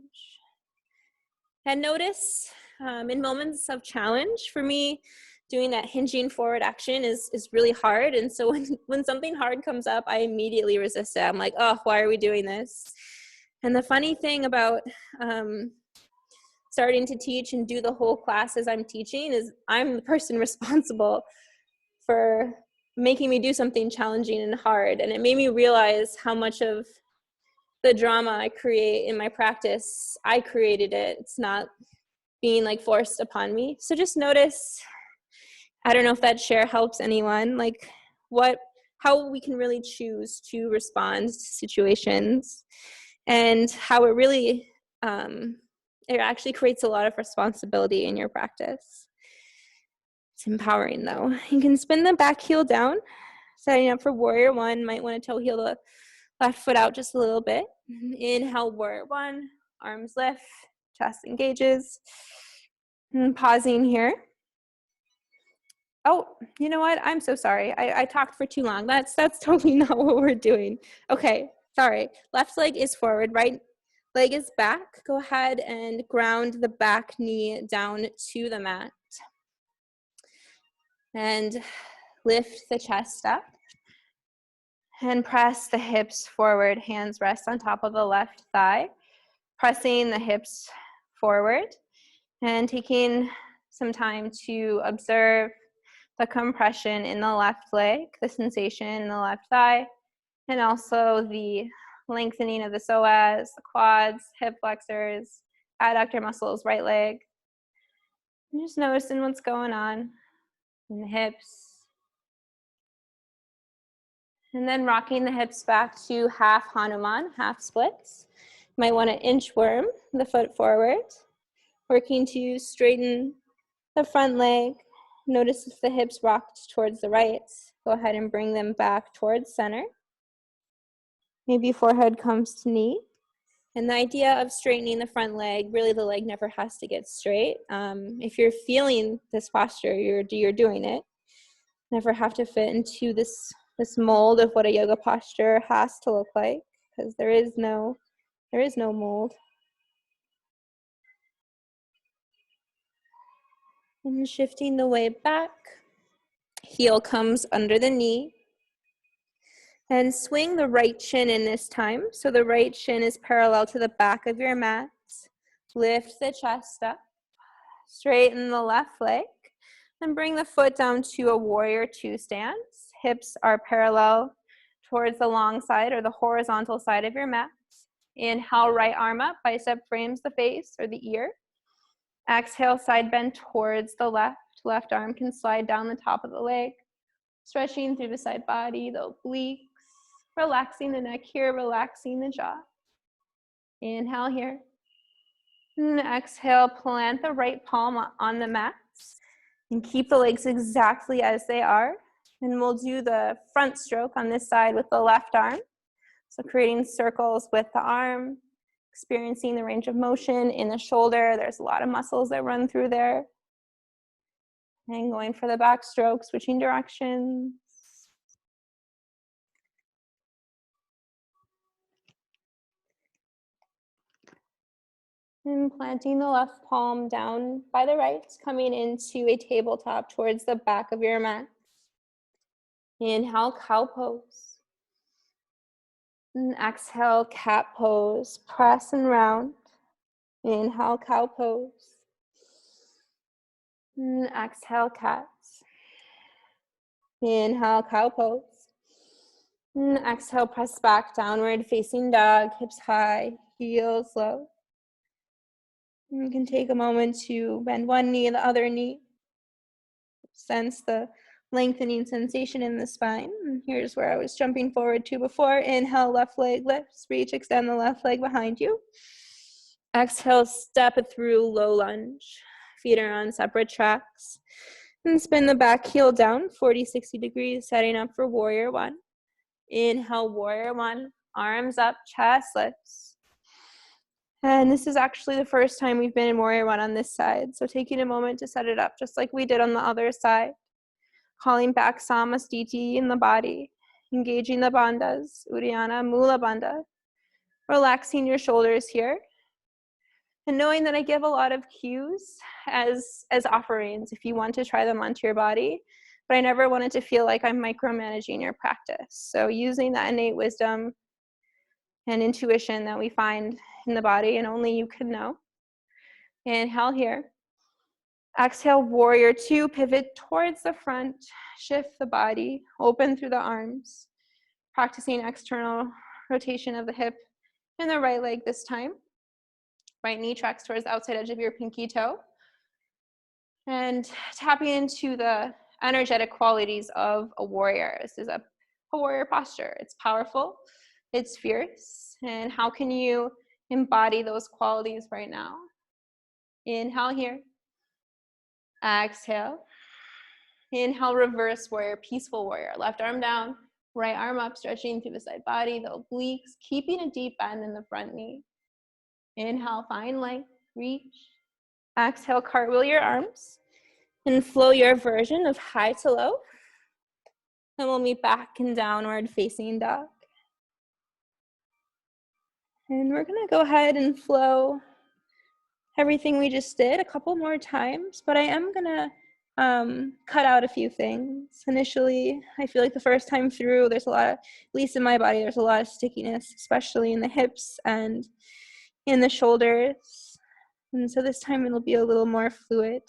And notice in moments of challenge, for me, doing that hinging forward action is really hard. And so when something hard comes up, I immediately resist it. I'm like, oh, why are we doing this? And the funny thing about starting to teach and do the whole class as I'm teaching is I'm the person responsible for making me do something challenging and hard. And it made me realize how much of the drama I create in my practice, I created it. It's not being like forced upon me. So just notice, I don't know if that share helps anyone, like how we can really choose to respond to situations, and how it really, it actually creates a lot of responsibility in your practice. It's empowering though. You can spin the back heel down, setting up for warrior one. Might want to toe heel the left foot out just a little bit. Inhale, warrior one, arms lift, chest engages. And pausing here. Oh, you know what? I'm so sorry. I talked for too long. That's totally not what we're doing. Okay, sorry. Left leg is forward, right leg is back. Go ahead and ground the back knee down to the mat. And lift the chest up. And press the hips forward. Hands rest on top of the left thigh. Pressing the hips forward. And taking some time to observe the compression in the left leg, the sensation in the left thigh, and also the lengthening of the psoas, the quads, hip flexors, adductor muscles, right leg. And just noticing what's going on in the hips. And then rocking the hips back to half Hanuman, half splits. Might want to inchworm the foot forward, working to straighten the front leg. Notice if the hips rocked towards the right. Go ahead and bring them back towards center. Maybe forehead comes to knee. And the idea of straightening the front leg, really the leg never has to get straight. If you're feeling this posture, you're doing it. Never have to fit into this mold of what a yoga posture has to look like, because there is no mold. And shifting the weight back. Heel comes under the knee. And swing the right shin in this time. So the right shin is parallel to the back of your mat. Lift the chest up. Straighten the left leg. And bring the foot down to a warrior two stance. Hips are parallel towards the long side or the horizontal side of your mat. Inhale, right arm up. Bicep frames the face or the ear. Exhale, side bend towards the left. Left arm can slide down the top of the leg. Stretching through the side body, the obliques. Relaxing the neck here, relaxing the jaw. Inhale here. And exhale, plant the right palm on the mat. And keep the legs exactly as they are. And we'll do the front stroke on this side with the left arm. So creating circles with the arm, experiencing the range of motion in the shoulder. There's a lot of muscles that run through there. And going for the back stroke, switching directions. And planting the left palm down by the right, coming into a tabletop towards the back of your mat. Inhale, cow pose. And exhale, cat pose. Press and round. Inhale, cow pose. And exhale, cat. Inhale, cow pose. And exhale, press back, downward facing dog, hips high, heels low. You can take a moment to bend one knee and the other knee. Sense the lengthening sensation in the spine. And here's where I was jumping forward to before. Inhale, left leg lifts, reach, extend the left leg behind you. Exhale, step it through, low lunge. Feet are on separate tracks. And spin the back heel down, 40-60 degrees, setting up for warrior one. Inhale, warrior one, arms up, chest lifts. And this is actually the first time we've been in warrior one on this side. So taking a moment to set it up just like we did on the other side. Calling back Samasthiti in the body. Engaging the bandhas, Uddiyana, Mula Bandha. Relaxing your shoulders here. And knowing that I give a lot of cues as offerings if you want to try them onto your body. But I never wanted to feel like I'm micromanaging your practice. So using that innate wisdom and intuition that we find in the body and only you can know. Inhale here. Exhale, warrior two, pivot towards the front, shift the body, open through the arms, practicing external rotation of the hip in the right leg this time. Right knee tracks towards the outside edge of your pinky toe. And tapping into the energetic qualities of a warrior. This is a warrior posture. It's powerful, it's fierce, and how can you embody those qualities right now? Inhale here. Exhale. Inhale, reverse warrior, peaceful warrior. Left arm down, right arm up, stretching through the side body, the obliques, keeping a deep bend in the front knee. Inhale, find length, reach. Exhale, cartwheel your arms and flow your version of high to low. And we'll meet back in downward facing dog. And we're gonna go ahead and flow everything we just did a couple more times, but I am gonna cut out a few things. Initially, I feel like the first time through, there's a lot of, at least in my body, there's a lot of stickiness, especially in the hips and in the shoulders. And so this time it'll be a little more fluid.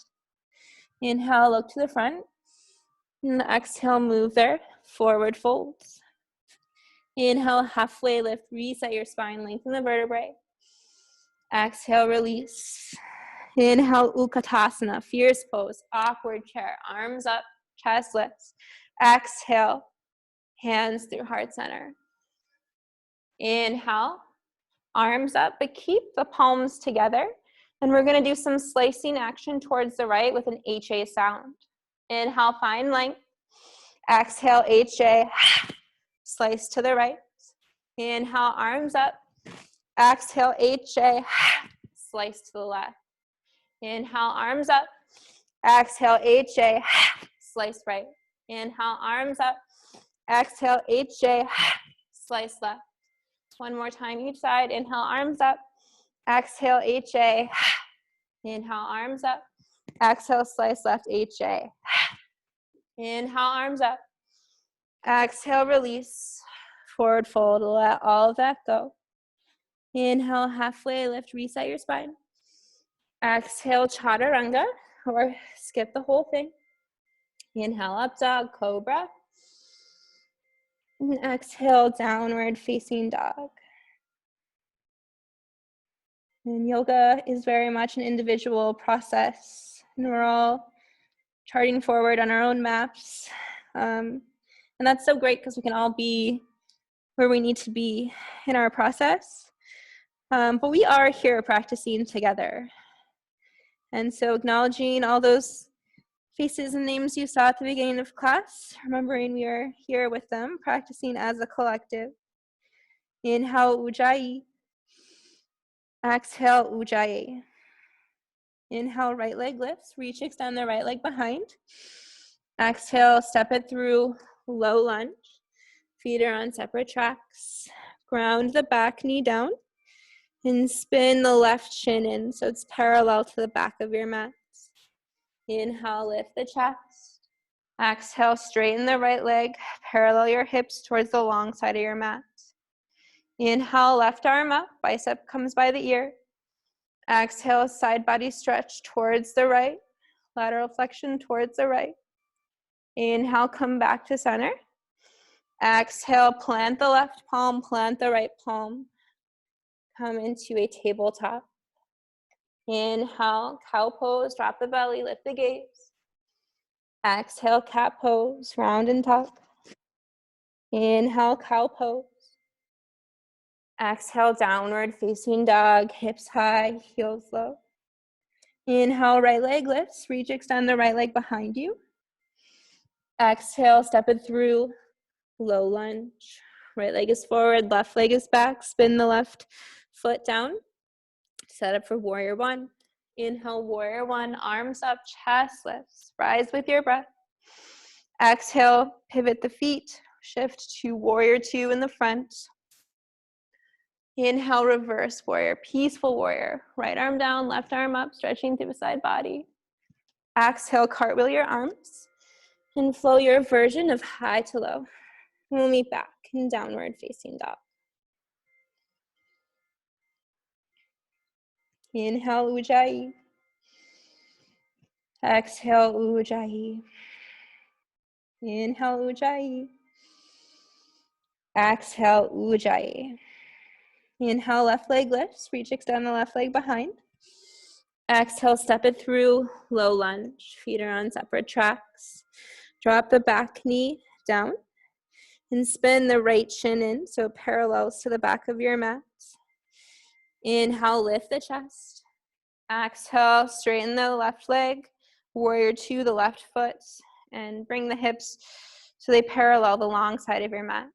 Inhale, look to the front. And exhale, move there, forward folds. Inhale, halfway lift, reset your spine, lengthen the vertebrae. Exhale, release. Inhale, Utkatasana, fierce pose, awkward chair, arms up, chest lifts. Exhale, hands through heart center. Inhale, arms up, but keep the palms together. And we're gonna do some slicing action towards the right with an HA sound. Inhale, find length. Exhale, HA, slice to the right. Inhale, arms up. Exhale, HA, slice to the left. Inhale, arms up. Exhale, HA, slice right. Inhale, arms up. Exhale, HA, slice left. One more time each side. Inhale, arms up. Exhale, HA. Inhale, arms up. Exhale, slice left, HA. Inhale, arms up. Exhale, release. Forward fold, let all of that go. Inhale, halfway lift, reset your spine. Exhale, chaturanga, or skip the whole thing. Inhale, up dog, cobra. And exhale, downward facing dog. And yoga is very much an individual process. And we're all charting forward on our own maps. And that's so great because we can all be where we need to be in our process. But we are here practicing together. And so acknowledging all those faces and names you saw at the beginning of class, remembering we are here with them, practicing as a collective. Inhale, Ujjayi. Exhale, Ujjayi. Inhale, right leg lifts. Reach, extend the right leg behind. Exhale, step it through, low lunge. Feet are on separate tracks. Ground the back knee down. And spin the left shin in so it's parallel to the back of your mat. Inhale, lift the chest. Exhale, straighten the right leg. Parallel your hips towards the long side of your mat. Inhale, left arm up. Bicep comes by the ear. Exhale, side body stretch towards the right. Lateral flexion towards the right. Inhale, come back to center. Exhale, plant the left palm, plant the right palm. Come into a tabletop. Inhale, cow pose, drop the belly, lift the gaze. Exhale, cat pose, round and tuck. Inhale, cow pose. Exhale, downward facing dog, hips high, heels low. Inhale, right leg lifts, reach, extend the right leg behind you. Exhale, step it through, low lunge. Right leg is forward, left leg is back, spin the left foot down. Set up for warrior one. Inhale, warrior one, arms up, chest lifts. Rise with your breath. Exhale, pivot the feet. Shift to warrior two in the front. Inhale, reverse warrior, peaceful warrior. Right arm down, left arm up, stretching through the side body. Exhale, cartwheel your arms and flow your version of high to low. We'll meet back in downward facing dog. Inhale, Ujjayi. Exhale, Ujjayi. Inhale, Ujjayi. Exhale, Ujjayi. Inhale, left leg lifts. Reach, extend the left leg behind. Exhale, step it through, low lunge. Feet are on separate tracks. Drop the back knee down and spin the right shin in so it parallels to the back of your mat. Inhale, lift the chest. Exhale, straighten the left leg. Warrior two, the left foot, and bring the hips so they parallel the long side of your mat.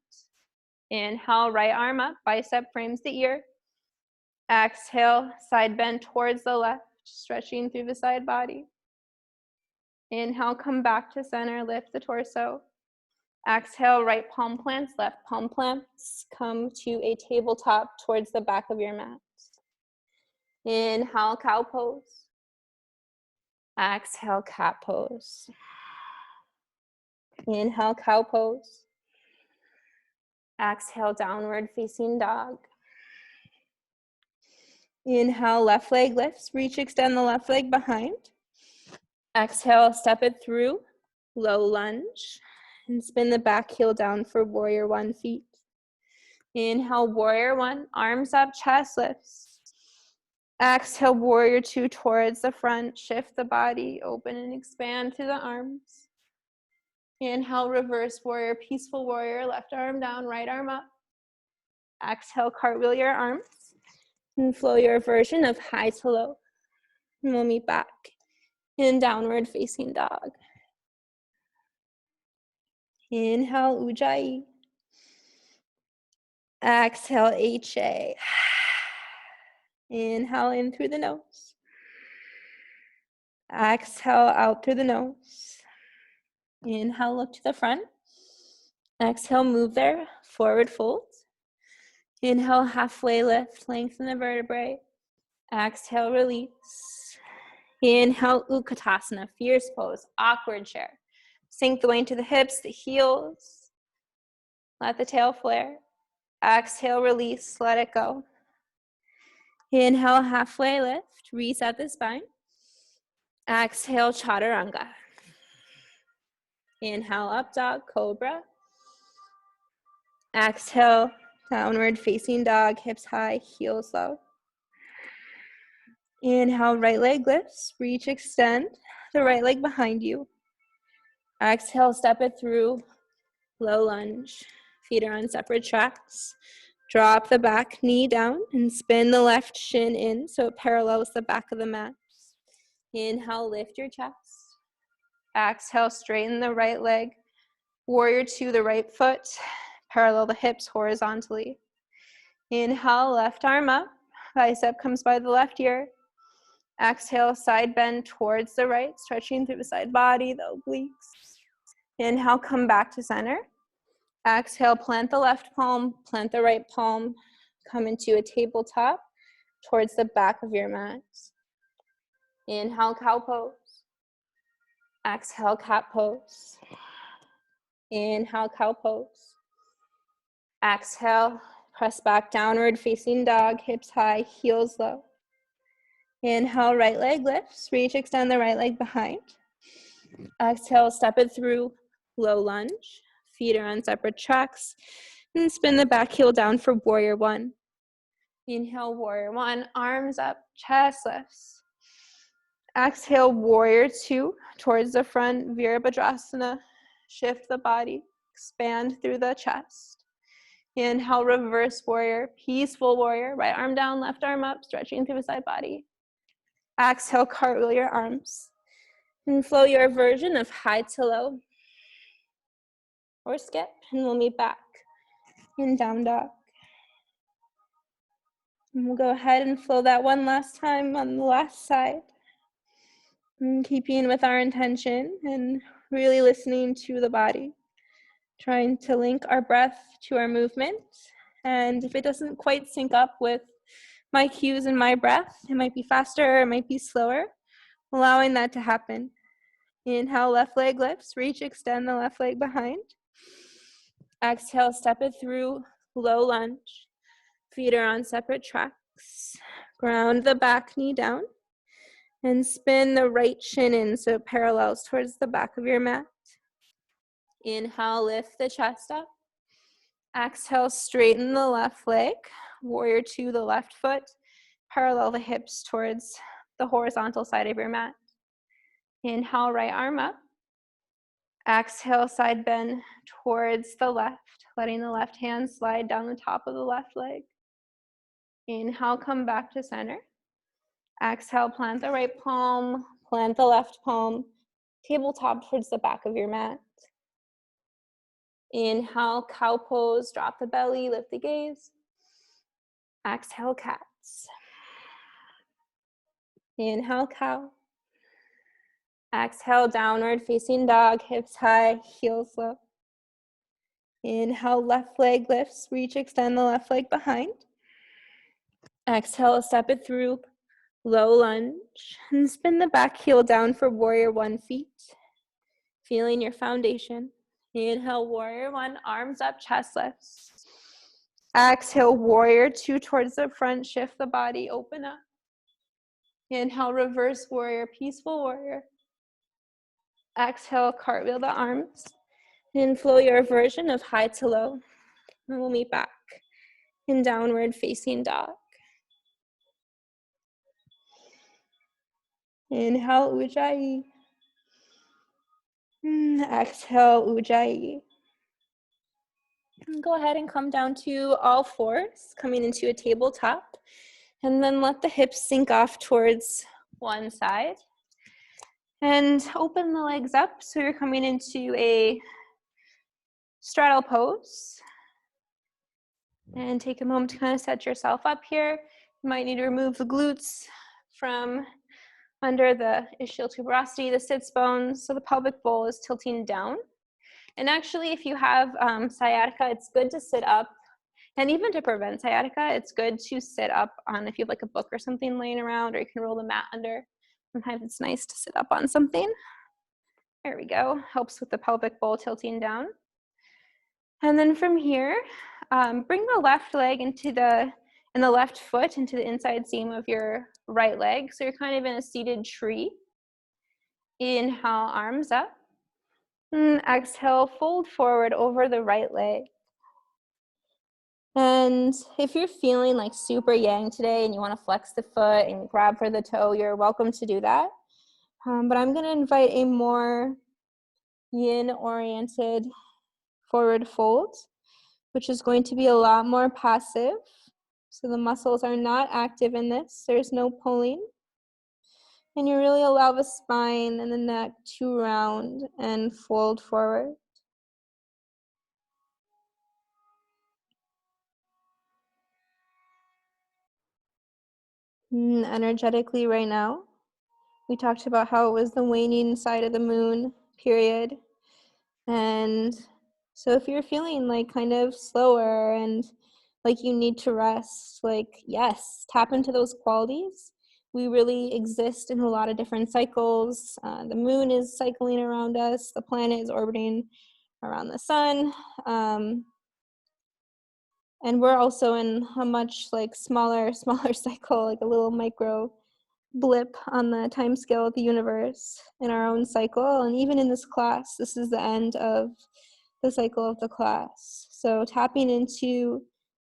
Inhale, right arm up, bicep frames the ear. Exhale, side bend towards the left, stretching through the side body. Inhale, come back to center, lift the torso. Exhale, right palm plants, left palm plants. Come to a tabletop towards the back of your mat. Inhale, cow pose. Exhale, cat pose. Inhale, cow pose. Exhale, downward facing dog. Inhale, left leg lifts. Reach, extend the left leg behind. Exhale, step it through, low lunge, and spin the back heel down for warrior one feet. Inhale, warrior one, arms up, chest lifts. Exhale, warrior two towards the front. Shift the body, open and expand through the arms. Inhale, reverse warrior, peaceful warrior, left arm down, right arm up. Exhale, cartwheel your arms and flow your version of high to low. And we'll meet back in downward facing dog. Inhale, Ujjayi. Exhale, HA. Inhale in through the nose. Exhale out through the nose. Inhale, look to the front. Exhale, move there, forward fold. Inhale, halfway lift, lengthen the vertebrae. Exhale, release. Inhale, Utkatasana, fierce pose, awkward chair. Sink the weight into the hips, the heels. Let the tail flare. Exhale, release, let it go. Inhale, halfway lift, reset the spine. Exhale, chaturanga. Inhale, up dog, cobra. Exhale, downward facing dog, hips high, heels low. Inhale, right leg lifts, reach, extend the right leg behind you. Exhale, step it through, low lunge. Feet are on separate tracks. Drop the back knee down and spin the left shin in so it parallels the back of the mat. Inhale, lift your chest. Exhale, straighten the right leg. Warrior two, the right foot. Parallel the hips horizontally. Inhale, left arm up. Bicep comes by the left ear. Exhale, side bend towards the right, stretching through the side body, the obliques. Inhale, come back to center. Exhale, plant the left palm, plant the right palm. Come into a tabletop towards the back of your mat. Inhale, cow pose. Exhale, cat pose. Inhale, cow pose. Exhale, press back, downward facing dog, hips high, heels low. Inhale, right leg lifts, reach, extend the right leg behind. Exhale, step it through, low lunge. Feet are on separate tracks. And spin the back heel down for warrior one. Inhale, warrior one, arms up, chest lifts. Exhale, warrior two. towards the front, Virabhadrasana. Shift the body, expand through the chest. Inhale, reverse warrior, peaceful warrior. Right arm down, left arm up, stretching through the side body. Exhale, cartwheel your arms. And flow your version of high to low. Or skip, and we'll meet back in down dog. And we'll go ahead and flow that one last time on the last side. And keeping with our intention and really listening to the body. Trying to link our breath to our movement. And if it doesn't quite sync up with my cues and my breath, it might be faster, it might be slower. Allowing that to happen. Inhale, left leg lifts, reach, extend the left leg behind. Exhale, step it through, low lunge. Feet are on separate tracks. Ground the back knee down. And spin the right shin in so it parallels towards the back of your mat. Inhale, lift the chest up. Exhale, straighten the left leg. Warrior two, the left foot. Parallel the hips towards the horizontal side of your mat. Inhale, right arm up. Exhale, side bend towards the left, letting the left hand slide down the top of the left leg. Inhale, come back to center. Exhale, plant the right palm, plant the left palm, tabletop towards the back of your mat. Inhale, cow pose, drop the belly, lift the gaze. Exhale, cats. Inhale, cow. Exhale, downward facing dog, hips high, heels low. Inhale, left leg lifts, reach, extend the left leg behind. Exhale, step it through, low lunge, and spin the back heel down for warrior one feet. Feeling your foundation. Inhale, warrior one, arms up, chest lifts. Exhale, warrior two towards the front, shift the body, open up. Inhale, reverse warrior, peaceful warrior. Exhale, cartwheel the arms. And flow your version of high to low. And we'll meet back in downward facing dog. Inhale, Ujjayi. Exhale, Ujjayi. And go ahead and come down to all fours, coming into a tabletop. And then let the hips sink off towards one side. And open the legs up so you're coming into a straddle pose. And take a moment to kind of set yourself up here. You might need to remove the glutes from under the ischial tuberosity, the sits bones, so the pelvic bowl is tilting down. And actually, if you have sciatica, it's good to sit up. And even to prevent sciatica, it's good to sit up on, if you have like a book or something laying around, or you can roll the mat under. Sometimes it's nice to sit up on something. There we go. Helps with the pelvic bowl tilting down. And then from here, bring the left leg and the left foot into the inside seam of your right leg. So you're kind of in a seated tree. Inhale, arms up. And exhale, fold forward over the right leg. And if you're feeling like super yang today and you want to flex the foot and grab for the toe, you're welcome to do that. But I'm going to invite a more yin-oriented forward fold, which is going to be a lot more passive. So the muscles are not active in this. There's no pulling. And you really allow the spine and the neck to round and fold forward. Energetically right now, we talked about how it was the waning side of the moon period. And so if you're feeling like kind of slower and like you need to rest, like, yes, tap into those qualities. We really exist in a lot of different cycles. The moon is cycling around us. The planet is orbiting around the sun. And we're also in a much like smaller cycle, like a little micro blip on the time scale of the universe in our own cycle. And even in this class, this is the end of the cycle of the class. So tapping into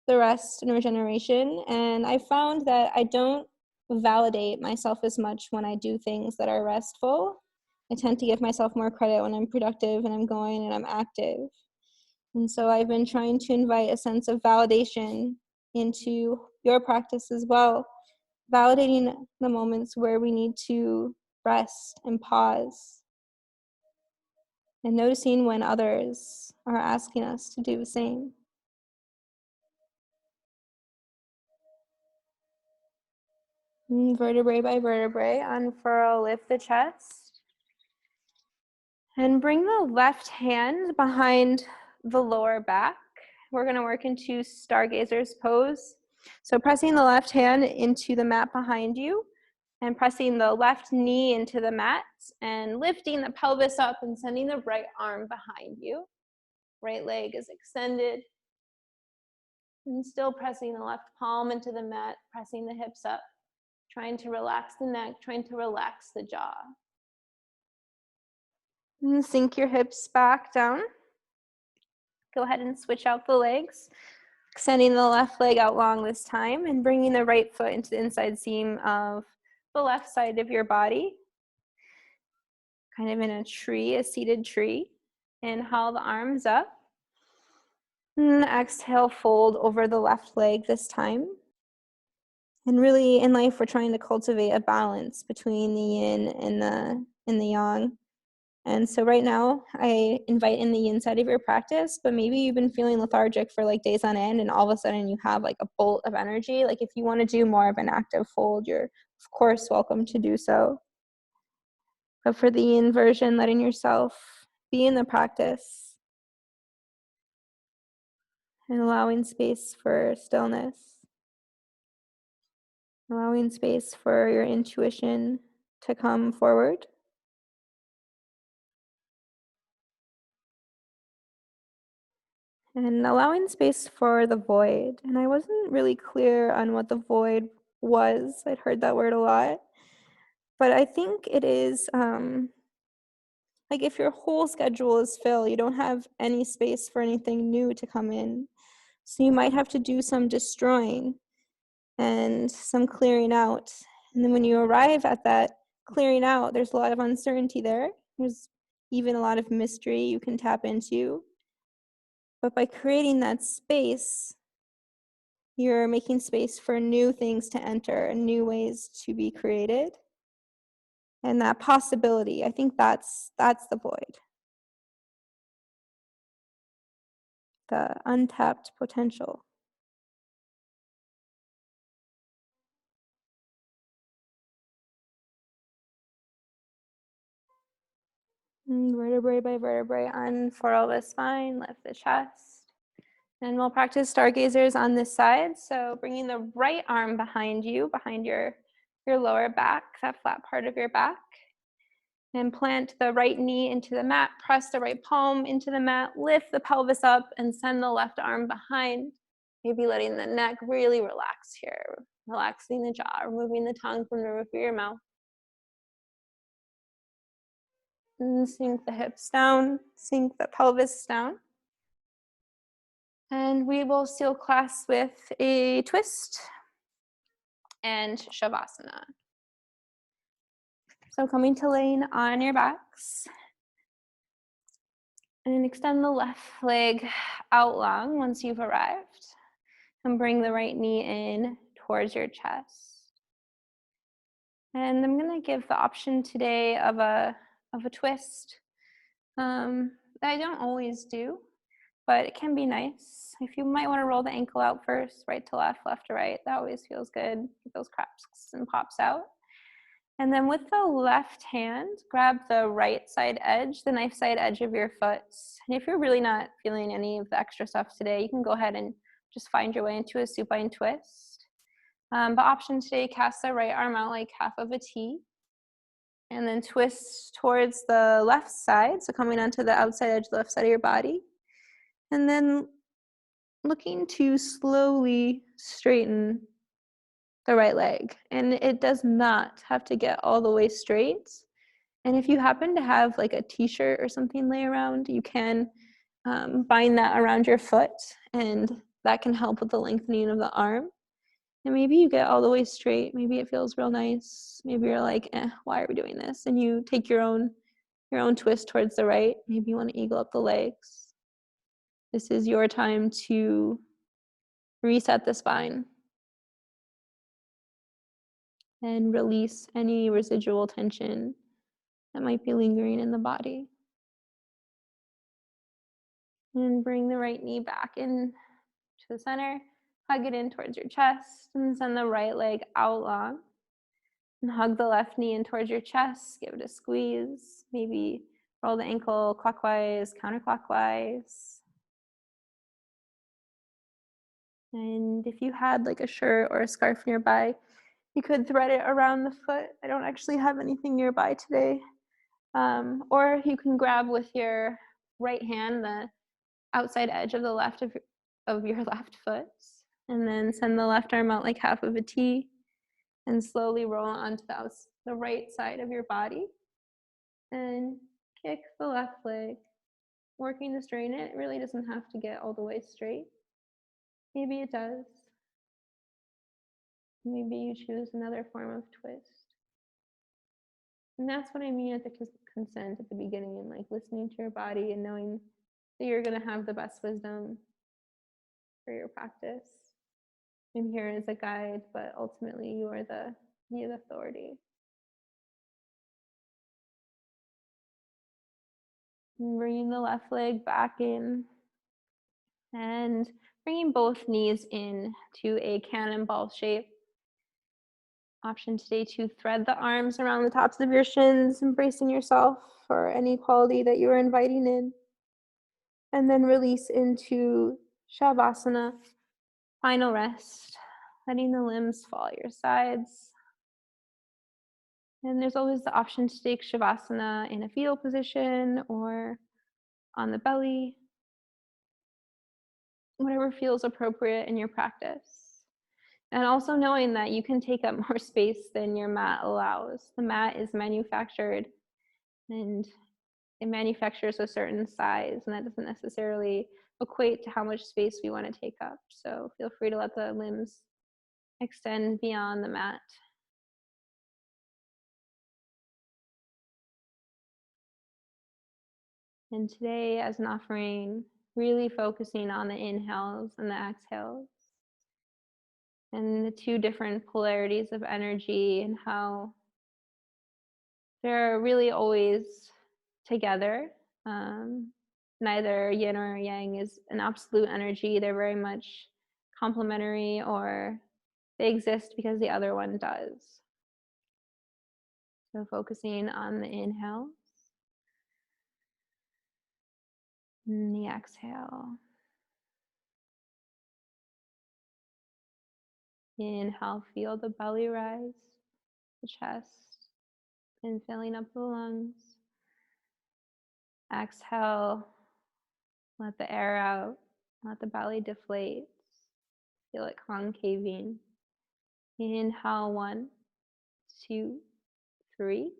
the rest and regeneration. And I found that I don't validate myself as much when I do things that are restful. I tend to give myself more credit when I'm productive and I'm going and I'm active. And so I've been trying to invite a sense of validation into your practice as well, validating the moments where we need to rest and pause, and noticing when others are asking us to do the same. Vertebrae by vertebrae, unfurl, lift the chest. And bring the left hand behind the lower back. We're going to work into stargazer's pose. So pressing the left hand into the mat behind you and pressing the left knee into the mat and lifting the pelvis up and sending the right arm behind you. Right leg is extended. And still pressing the left palm into the mat, pressing the hips up, trying to relax the neck, trying to relax the jaw. And sink your hips back down. Go ahead and switch out the legs, extending the left leg out long this time and bringing the right foot into the inside seam of the left side of your body, kind of in a tree, a seated tree. Inhale the arms up. And exhale, fold over the left leg this time. And really in life, we're trying to cultivate a balance between the yin and the yang. And so right now, I invite in the yin side of your practice, but maybe you've been feeling lethargic for like days on end, and all of a sudden you have like a bolt of energy. Like if you want to do more of an active fold, you're of course welcome to do so. But for the yin version, letting yourself be in the practice and allowing space for stillness, allowing space for your intuition to come forward. And allowing space for the void. And I wasn't really clear on what the void was. I'd heard that word a lot. But I think it is like if your whole schedule is filled, you don't have any space for anything new to come in. So you might have to do some destroying and some clearing out. And then when you arrive at that clearing out, there's a lot of uncertainty there. There's even a lot of mystery you can tap into. But by creating that space, you're making space for new things to enter and new ways to be created. And that possibility, I think that's the void. The untapped potential. Vertebrae by vertebrae, unfurl the spine, lift the chest. And we'll practice stargazers on this side. So bringing the right arm behind you, behind your lower back, that flat part of your back. And plant the right knee into the mat, press the right palm into the mat, lift the pelvis up, and send the left arm behind. Maybe letting the neck really relax here, relaxing the jaw, removing the tongue from the roof of your mouth. And sink the hips down, sink the pelvis down. And we will seal class with a twist and shavasana. So coming to laying on your backs. And extend the left leg out long once you've arrived. And bring the right knee in towards your chest. And I'm going to give the option today of a twist that I don't always do, but it can be nice. If you might want to roll the ankle out first, right to left, left to right, that always feels good. Get those cracks and pops out. And then with the left hand, grab the right side edge, the knife side edge of your foot. And if you're really not feeling any of the extra stuff today, you can go ahead and just find your way into a supine twist. But option today, cast the right arm out like half of a T. And then twist towards the left side, so coming onto the outside edge, the left side of your body. And then looking to slowly straighten the right leg. And it does not have to get all the way straight. And if you happen to have like a t-shirt or something lay around, you can bind that around your foot, and that can help with the lengthening of the arm. And maybe you get all the way straight. Maybe it feels real nice. Maybe you're like, why are we doing this? And you take your own your own twist towards the right. Maybe you want to eagle up the legs. This is your time to reset the spine and release any residual tension that might be lingering in the body. And bring the right knee back in to the center. Hug it in towards your chest and send the right leg out long. And hug the left knee in towards your chest. Give it a squeeze. Maybe roll the ankle clockwise, counterclockwise. And if you had like a shirt or a scarf nearby, you could thread it around the foot. I don't actually have anything nearby today. Or you can grab with your right hand the outside edge of the left of your left foot, and then send the left arm out like half of a T, and slowly roll onto the right side of your body, and kick the left leg, working to straighten it. It really doesn't have to get all the way straight. Maybe it does. Maybe you choose another form of twist. And that's what I mean at the consent at the beginning, and like listening to your body and knowing that you're going to have the best wisdom for your practice. I'm here as a guide, but ultimately you are the authority. And bringing the left leg back in and bringing both knees in to a cannonball shape. Option today to thread the arms around the tops of your shins, embracing yourself for any quality that you are inviting in. And then release into Shavasana, final rest, letting the limbs fall at your sides. And there's always the option to take Shavasana in a fetal position or on the belly, whatever feels appropriate in your practice. And also knowing that you can take up more space than your mat allows. The mat is manufactured and it manufactures a certain size, and that doesn't necessarily equate to how much space we want to take up. So feel free to let the limbs extend beyond the mat. And today, as an offering, really focusing on the inhales and the exhales and the two different polarities of energy and how they're really always together. Neither yin or yang is an absolute energy. They're very much complementary, or they exist because the other one does. So focusing on the inhale and the exhale. Inhale, feel the belly rise, the chest, and filling up the lungs. Exhale, let the air out, let the belly deflate. Feel it concaving. Inhale, 1, 2, 3.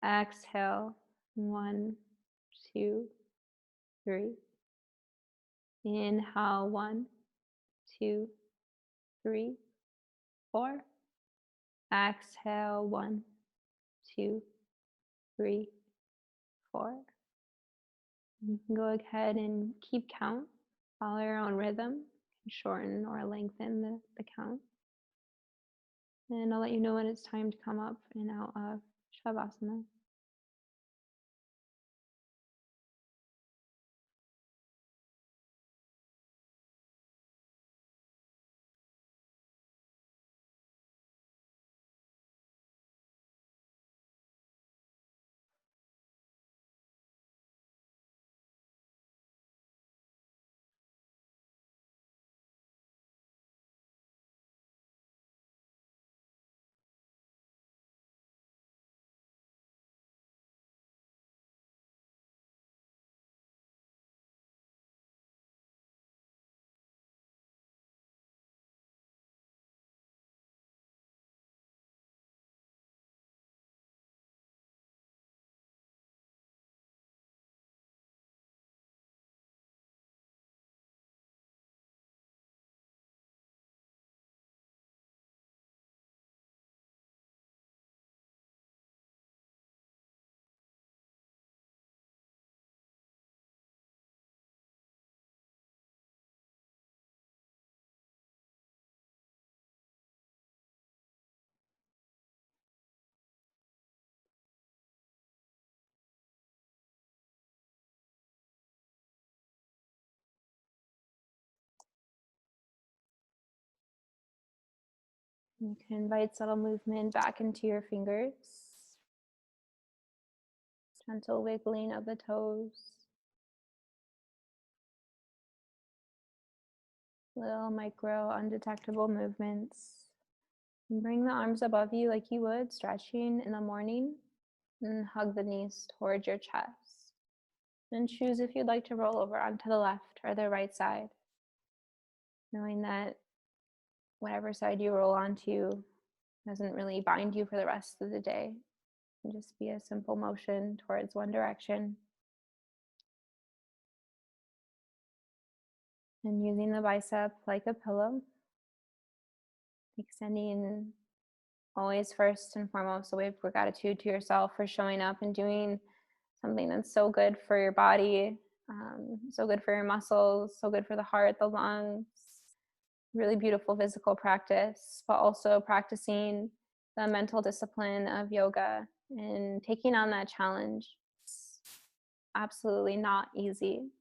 Exhale, 1, 2, 3. Inhale, 1, 2, 3, 4. Exhale, 1, 2, 3, 4. You can go ahead and keep count, follow your own rhythm, shorten or lengthen the count. And I'll let you know when it's time to come up and out of Shavasana. You can invite subtle movement back into your fingers, gentle wiggling of the toes, little micro undetectable movements. And bring the arms above you like you would stretching in the morning, and hug the knees towards your chest. And choose if you'd like to roll over onto the left or the right side, knowing that whatever side you roll onto doesn't really bind you for the rest of the day. It can just be a simple motion towards one direction. And using the bicep like a pillow, extending always first and foremost a wave of gratitude to yourself for showing up and doing something that's so good for your body, so good for your muscles, so good for the heart, the lungs. Really beautiful physical practice, but also practicing the mental discipline of yoga and taking on that challenge. It's absolutely not easy.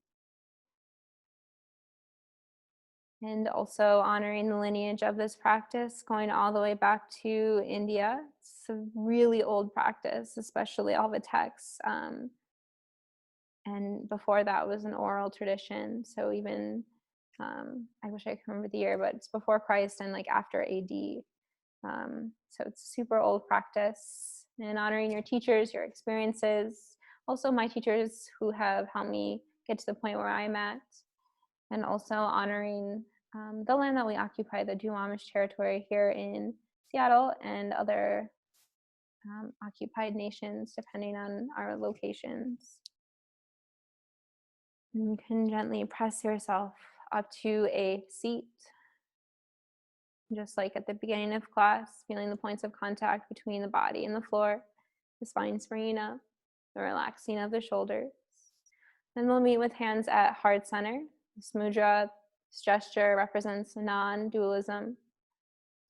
And also honoring the lineage of this practice, going all the way back to India. It's a really old practice, especially all the texts. And before that was an oral tradition. So even, I wish I could remember the year, but it's before Christ and like after AD. So it's super old practice, and honoring your teachers, your experiences, also my teachers who have helped me get to the point where I'm at, and also honoring the land that we occupy, the Duwamish territory here in Seattle and other occupied nations, depending on our locations. And you can gently press yourself up to a seat. Just like at the beginning of class, feeling the points of contact between the body and the floor, the spine springing up, the relaxing of the shoulders. Then we'll meet with hands at heart center. This mudra, this gesture represents non-dualism.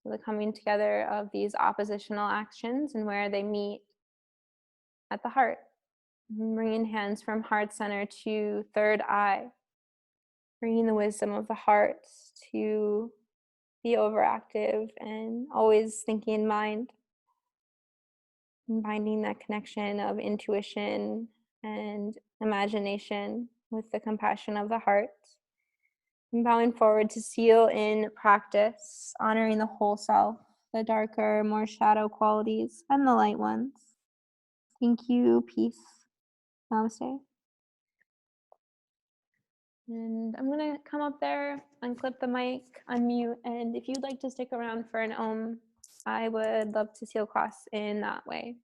So the coming together of these oppositional actions and where they meet at the heart. And bringing hands from heart center to third eye. Bringing the wisdom of the heart to the overactive and always thinking mind. And finding that connection of intuition and imagination with the compassion of the heart. And bowing forward to seal in practice, honoring the whole self, the darker, more shadow qualities, and the light ones. Thank you, peace. Namaste. And I'm gonna come up there, unclip the mic, unmute, and if you'd like to stick around for an Om, I would love to seal class in that way.